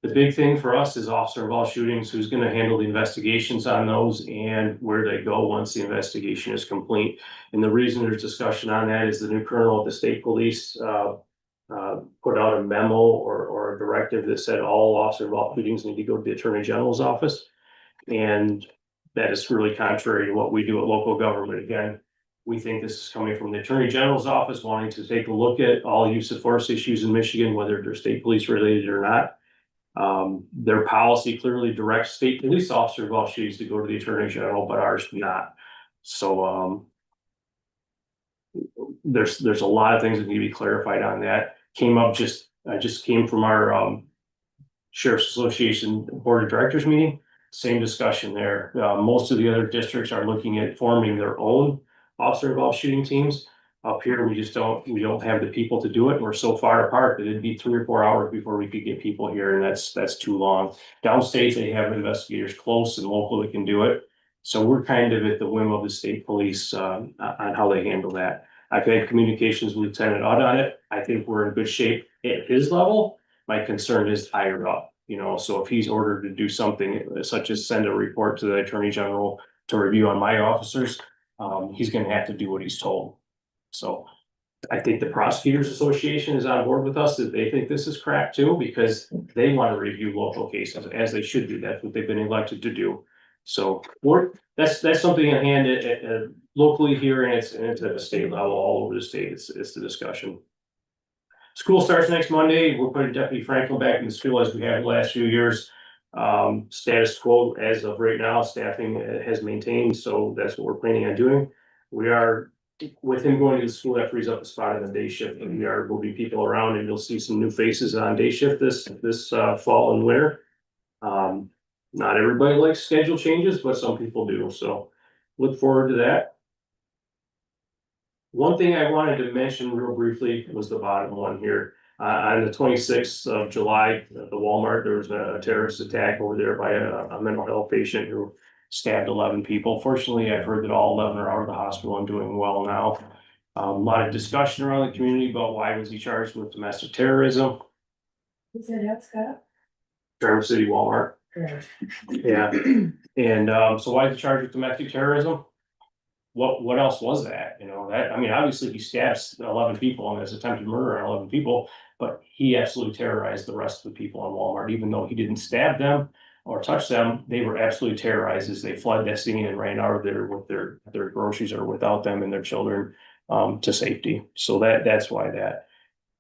The big thing for us is officer involved shootings, who's gonna handle the investigations on those and where they go once the investigation is complete. And the reason there's discussion on that is the new colonel of the state police put out a memo or a directive that said all officer involved shootings need to go to the Attorney General's office. And that is really contrary to what we do at local government. Again, we think this is coming from the Attorney General's office wanting to take a look at all use of force issues in Michigan, whether they're state police related or not. Their policy clearly directs state police officer involved shootings to go to the Attorney General, but ours do not. So there's a lot of things that need to be clarified on that. I just came from our Sheriff's Association Board of Directors meeting. Same discussion there. Most of the other districts are looking at forming their own officer involved shooting teams. Up here, we don't have the people to do it. We're so far apart that it'd be 3 or 4 hours before we could get people here, and that's too long. Downstate, they have investigators close and local that can do it. So we're kind of at the whim of the state police on how they handle that. I've had communications with Lieutenant Udd on it. I think we're in good shape at his level. My concern is higher up, you know, so if he's ordered to do something such as send a report to the Attorney General to review on my officers, he's gonna have to do what he's told. So I think the Prosecutors Association is on board with us, that they think this is crap too, because they want to review local cases, as they should do. That's what they've been elected to do. So that's something in hand locally here, and it's at the state level, all over the state. It's the discussion. School starts next Monday. We're putting Deputy Franklin back in the school as we have the last few years. Status quo as of right now, staffing has maintained, so that's what we're planning on doing. We are, with him going to the school, that frees up a spot in the day shift, and we are moving people around, and you'll see some new faces on day shift this fall and winter. Not everybody likes schedule changes, but some people do, so look forward to that. One thing I wanted to mention real briefly was the bottom one here. On the 26th of July, at the Walmart, there was a terrorist attack over there by a mental health patient who stabbed 11 people. Fortunately, I've heard that all 11 are out of the hospital and doing well now. A lot of discussion around the community about why was he charged with domestic terrorism. Is that Scott? Durham City Walmart. Yeah, and so why is he charged with domestic terrorism? What else was that? You know, that, I mean, obviously he stabs 11 people and has attempted murder on 11 people, but he absolutely terrorized the rest of the people in Walmart, even though he didn't stab them or touch them. They were absolutely terrorized as they fled that scene and ran out of there with their groceries or without them and their children to safety. So that's why that.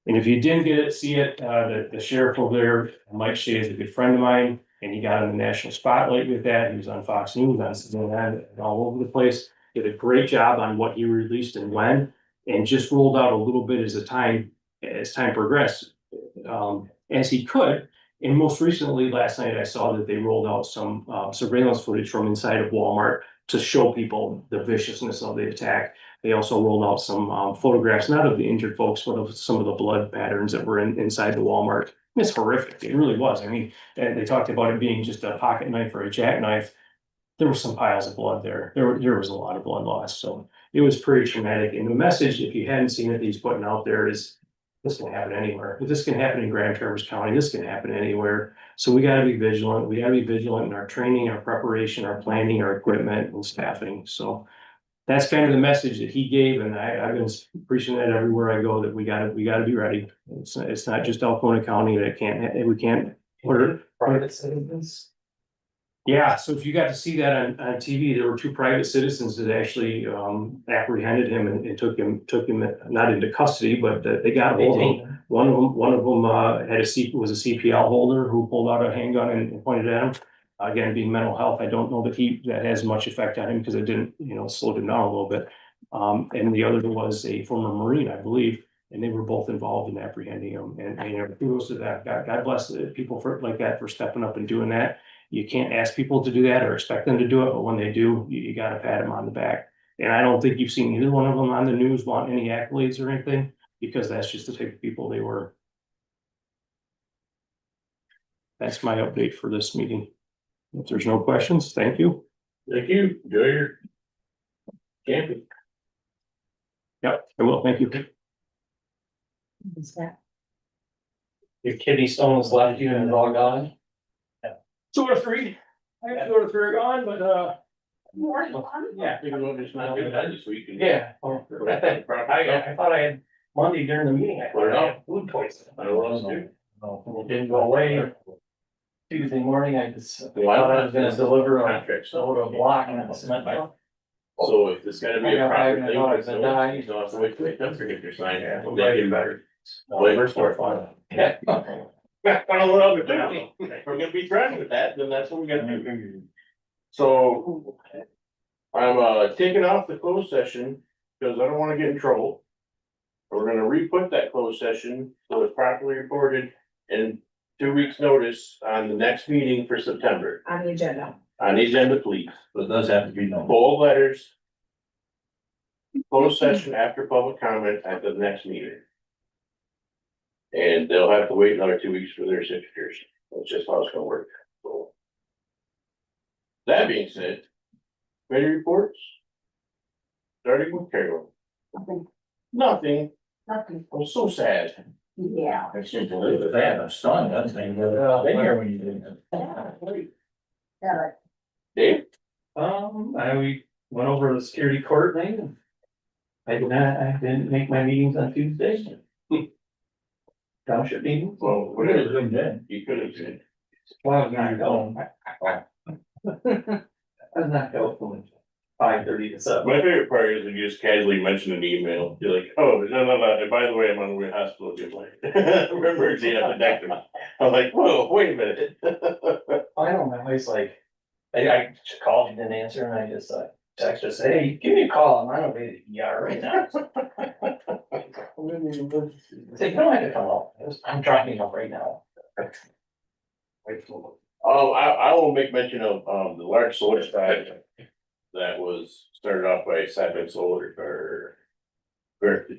And if you didn't get it, see it, the sheriff over there, Mike Shea, is a good friend of mine, and he got in the national spotlight with that. He was on Fox News, on CNN, all over the place. Did a great job on what he released and when, and just rolled out a little bit as time progressed, as he could. And most recently, last night, I saw that they rolled out some surveillance footage from inside of Walmart to show people the viciousness of the attack. They also rolled out some photographs, not of the injured folks, but of some of the blood patterns that were inside the Walmart. It's horrific. It really was. I mean, and they talked about it being just a pocket knife or a jackknife. There were some piles of blood there. There was a lot of blood loss. So it was pretty traumatic. And the message, if you hadn't seen it, he's putting out there is this can happen anywhere. This can happen in Grand Traverse County. This can happen anywhere. So we got to be vigilant. We got to be vigilant in our training, our preparation, our planning, our equipment and staffing. So that's kind of the message that he gave. And I've been preaching that everywhere I go, that we got to be ready. It's not just Alcona County that we can't order Private citizens. Yeah, so if you got to see that on TV, there were two private citizens that actually apprehended him and took him not into custody, but they got a hold of him. One of them was a CPL holder who pulled out a handgun and pointed at him. Again, being mental health, I don't know that has much effect on him because it didn't, slow him down a little bit. And the other was a former Marine, I believe, and they were both involved in apprehending him. And kudos to that. God bless the people like that for stepping up and doing that. You can't ask people to do that or expect them to do it, but when they do, you gotta pat them on the back. And I don't think you've seen either one of them on the news want any accolades or anything, because that's just the type of people they were. That's my update for this meeting. If there's no questions, thank you. Thank you. Enjoy your camping. Yep, I will. Thank you. Your kidney stones left you and it's all gone. 2 out of 3. I got 2 out of 3 are gone, but yeah. Even though it's not good, this week. Yeah. I thought I had Monday during the meeting. I thought I had food poisoning. I don't know. It didn't go away. Tuesday morning, I just thought Well, I was gonna deliver a contract, load of block and cement. So if there's gonna be a proper thing, $500 a die. you don't have to wait till they come to get your sign. Yeah. They get better. First or final. Yeah. I don't know what else to do. If we're gonna be threatened with that, then that's what we gotta do. So I'm taking off the closed session because I don't wanna get in trouble. We're gonna re-put that closed session so it's properly reported in 2 weeks' notice on the next meeting for September. On the agenda. On the agenda, please. But it does have to be known. Bold letters. Closed session after public comment at the next meeting. And they'll have to wait another 2 weeks for their signatures. That's just how it's gonna work. So. That being said, committee reports. Starting with Carol. Nothing. Nothing. I'm so sad. Yeah. It's just a little bad, I'm stunned, that's been here when you did it. Yeah. Dave? We went over the security court thing. I didn't make my meetings on Tuesday. Township meeting. Well, What is it then? You could have said. Well, I was not going. I was not going from 5:30 to 7. My favorite part is when you just casually mention an email, you're like, oh, no, and by the way, I'm on the way to hospital, you're like, emergency at the doctor. I'm like, whoa, wait a minute. I don't know, it's like, I just called, you didn't answer, and I just text her, say, hey, give me a call, I'm on the way to the ER right now. Say, no, I can come up, I'm dropping up right now. I will make mention of, the large solar project that was started off by Side Solar or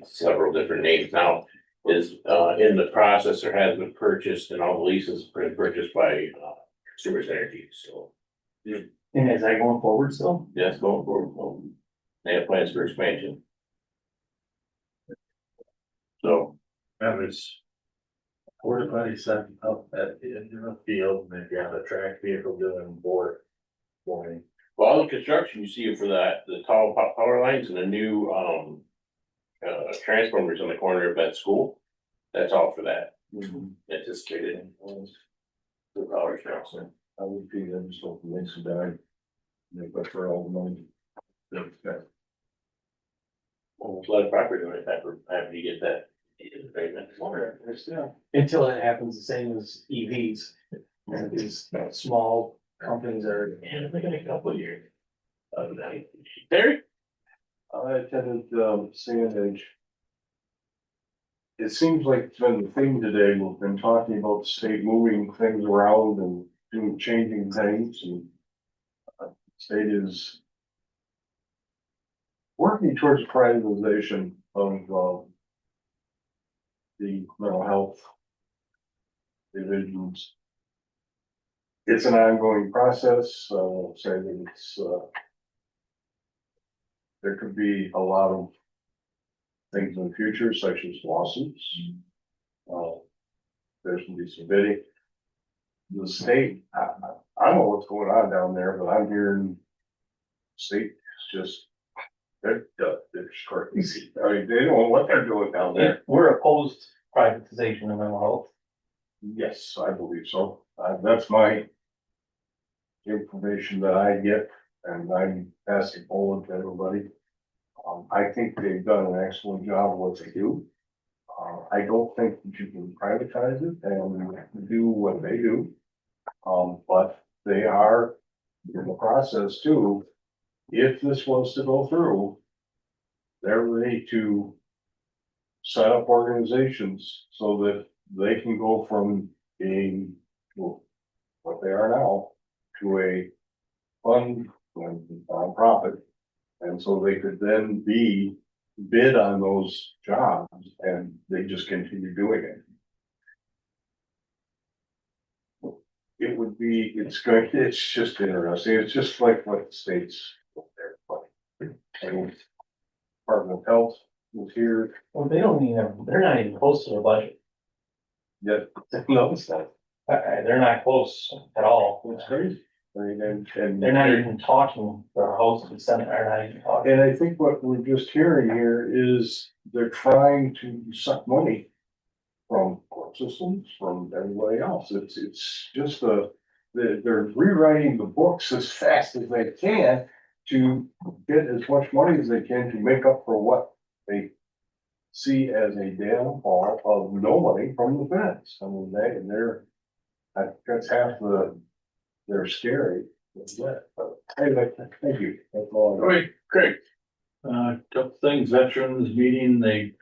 several different names now is, in the process or has been purchased and all the leases been purchased by, Consumers Energy, so. And is that going forward still? That's going forward. They have plans for expansion. So, That was. Porta potty set up at the end of the field, and they've got a track vehicle doing board. Boarding. well, all the construction you see for that, the tall power lines and the new, transformers on the corner of that school, that's all for that. Anticipated. The dollars now, so. I would be there, just open links and die. They put for all the money. Almost a lot of property right after you get that. Until it happens the same as EVs. And these small companies are, And they're gonna a couple of years. Terry? I attended, Sandage. It seems like it's been the theme today, we've been talking about the state moving things around and changing things and. State is. Working towards privatization of, the mental health. Divisions. It's an ongoing process, saying that it's, there could be a lot of things in the future, such as lawsuits. There's gonna be some bidding. The state, I don't know what's going on down there, but I'm hearing state is just, they're crazy. I mean, they don't know what they're doing down there. we're opposed privatization of mental health. Yes, I believe so. That's my information that I get, and I'm passing forward to everybody. I think they've done an excellent job of what they do. I don't think that you can privatize it and do what they do. But they are in the process too. If this was to go through, they're ready to set up organizations so that they can go from being, well, what they are now, to a fund, nonprofit. And so they could then bid on those jobs and they just continue doing it. It would be, it's just interesting. It's just like what the states. I mean, Department of Health was here, Well, they're not even close to their budget. yet No, it's not. They're not close at all. it's crazy. I mean, and. They're not even talking, the House and Senate are not even talking. And I think what we're just hearing here is they're trying to suck money from court systems, from everybody else. It's just they're rewriting the books as fast as they can to get as much money as they can to make up for what they see as a downfall of no money from the feds. I mean, that's half they're scary. But anyway, thank you. That's all I got. Right, Craig. Couple things, veterans meeting, they,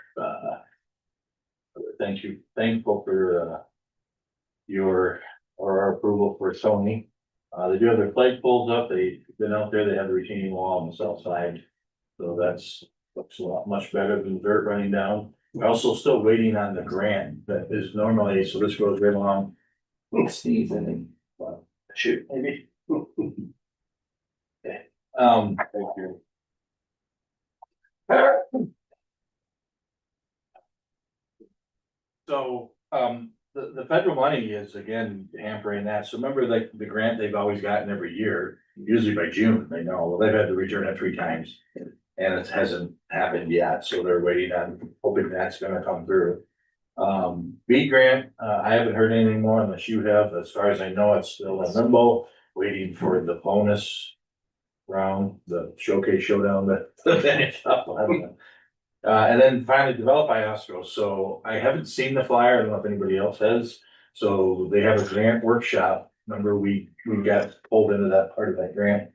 thankful for, our approval for Sony. They do have their flag poles up, they've been out there, they have the retaining wall on the south side. So looks a lot much better than dirt running down. We're also still waiting on the grant that is normally, so this goes right along. Sneeze and then, shoot, maybe. Okay. Thank you. So, the federal money is again hampering that. So remember like the grant they've always gotten every year, usually by June, they know, well, they've had to return it 3 times. And it hasn't happened yet, so they're waiting on, hoping that's gonna come through. Beat grant, I haven't heard anything more unless you have, as far as I know, it's still in limbo, waiting for the bonus round, the showcase showdown that to finish up. I don't know. And then finally developed by Osco, so I haven't seen the flyer, I don't know if anybody else has. So they have a grant workshop, remember we got pulled into that part of that grant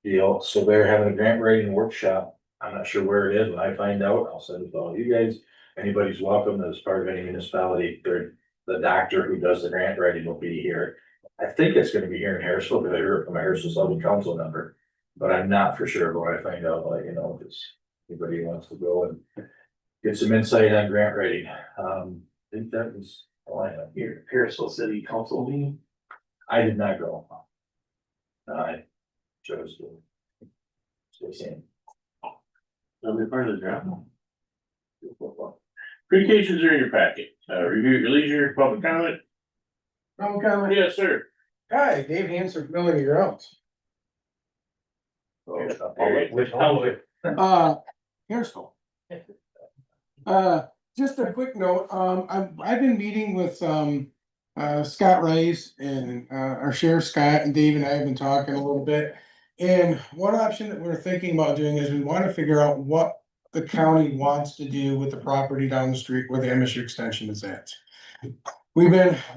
deal, so they're having a grant writing workshop. I'm not sure where it is, when I find out, I'll send it to all you guys, anybody's welcome as part of any municipality, the doctor who does the grant writing will be here. I think it's gonna be here in Harrisville, because I heard from a Harrisville Southern Council member, but I'm not for sure, but when I find out, like, if it's anybody who wants to go and get some insight on grant writing. I think that was all I have here. Harrisville City Council meeting. I did not go. I chose to stay sane. That'll be part of the job. Communications are in your packet, review your leisure, public comment, yes, sir. Hi, Dave Hanson, Milling Your Grounds. Which township? Harrisville. Just a quick note, I've been meeting with, Scott Rice and, our sheriff Scott and Dave and I have been talking a little bit. And one option that we're thinking about doing is we wanna figure out what the county wants to do with the property down the street where the MSU extension is at.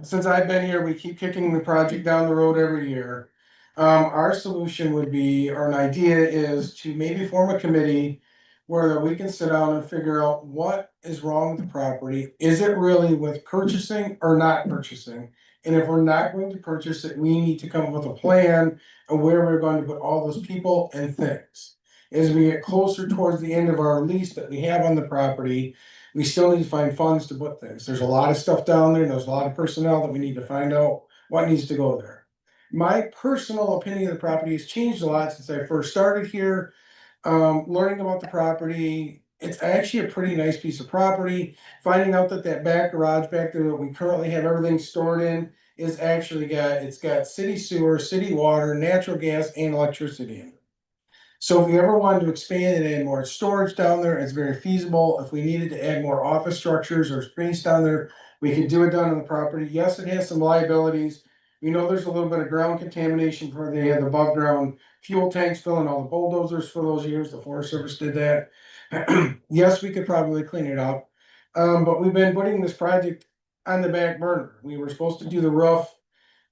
Since I've been here, we keep kicking the project down the road every year. Our solution would be, or an idea is to maybe form a committee where we can sit down and figure out what is wrong with the property. Is it really with purchasing or not purchasing? And if we're not going to purchase it, we need to come up with a plan of where we're going to put all those people and things. As we get closer towards the end of our lease that we have on the property, we still need to find funds to put things. There's a lot of stuff down there, and there's a lot of personnel that we need to find out what needs to go there. My personal opinion of the property has changed a lot since I first started here. Learning about the property, it's actually a pretty nice piece of property. Finding out that that back garage back there that we currently have everything stored in is actually it's got city sewer, city water, natural gas, and electricity in it. So if we ever wanted to expand and add more storage down there, it's very feasible. If we needed to add more office structures or space down there, we could do it down on the property. Yes, it has some liabilities. We know there's a little bit of ground contamination where they had the above ground fuel tanks filling all the bulldozers for those years. The Forest Service did that. Yes, we could probably clean it up. But we've been putting this project on the back burner. We were supposed to do the roof.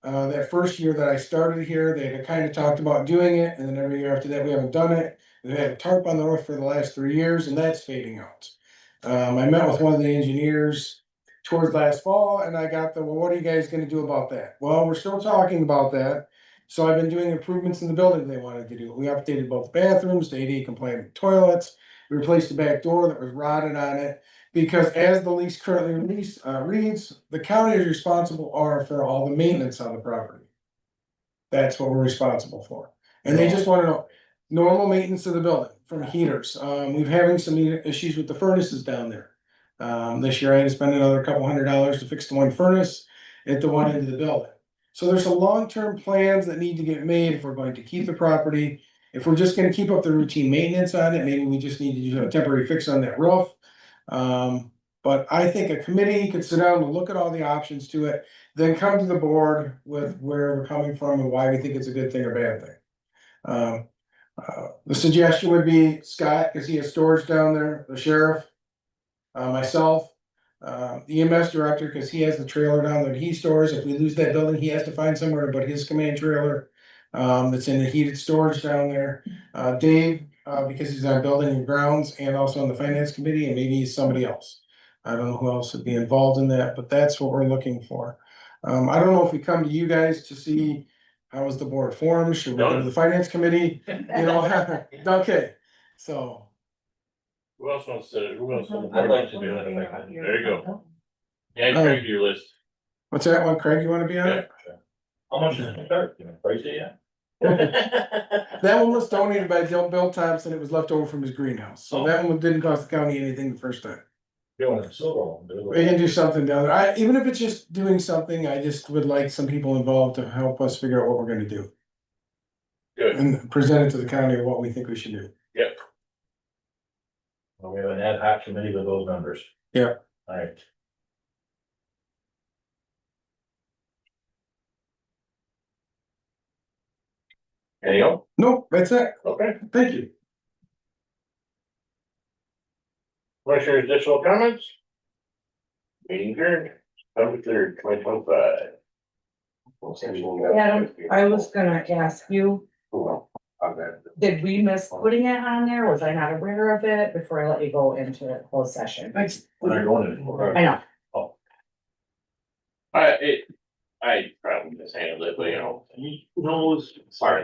That first year that I started here, they had kind of talked about doing it, and then every year after that, we haven't done it. We've had a tarp on the roof for the last 3 years, and that's fading out. I met with one of the engineers towards last fall, and I got well, what are you guys gonna do about that? Well, we're still talking about that. So I've been doing improvements in the building they wanted to do. We updated both bathrooms, the ADA compliant toilets. We replaced the back door that was rotted on it. Because as the lease currently reads, the county is responsible for all the maintenance on the property. That's what we're responsible for. And they just wanna know, normal maintenance of the building, from heaters. We're having some issues with the furnaces down there. This year I had to spend another couple $100 to fix the one furnace at the one end of the building. So there's some long-term plans that need to get made if we're going to keep the property. If we're just gonna keep up the routine maintenance on it, maybe we just need to do a temporary fix on that roof. But I think a committee could sit down and look at all the options to it, then come to the board with where we're coming from and why we think it's a good thing or bad thing. The suggestion would be Scott, because he has storage down there, the sheriff, myself, the EMS director, because he has the trailer down there that he stores. If we lose that building, he has to find somewhere to put his command trailer. That's in the heated storage down there. Dave, because he's on building and grounds and also on the finance committee, and maybe somebody else. I don't know who else would be involved in that, but that's what we're looking for. I don't know if we come to you guys to see how is the board formed, should we go to the finance committee, okay, so. Who else wants to, I'd like to do it. There you go. Yeah, Craig, your list. What's that one, Craig, you wanna be on it? How much is it start? Can I price it yet? That one was donated by Bill Thompson, it was left over from his greenhouse, so that one didn't cost the county anything the first time. Doing it solo. We can do something down there. Even if it's just doing something, I just would like some people involved to help us figure out what we're gonna do. Good. And present it to the county of what we think we should do. Yep. Well, we have an ad hoc committee with those members. Yeah. Alright. Anything else? Nope, that's it. Okay. Thank you. Commissioners, additional comments? Meeting adjourned, September 3rd, 2025. Adam, I was gonna ask you, On that. did we miss putting it on there? Was I not aware of it before I let you go into the closed session? Thanks. We're not going anymore. I know. I probably mishandled it, but you know, he knows. Sorry,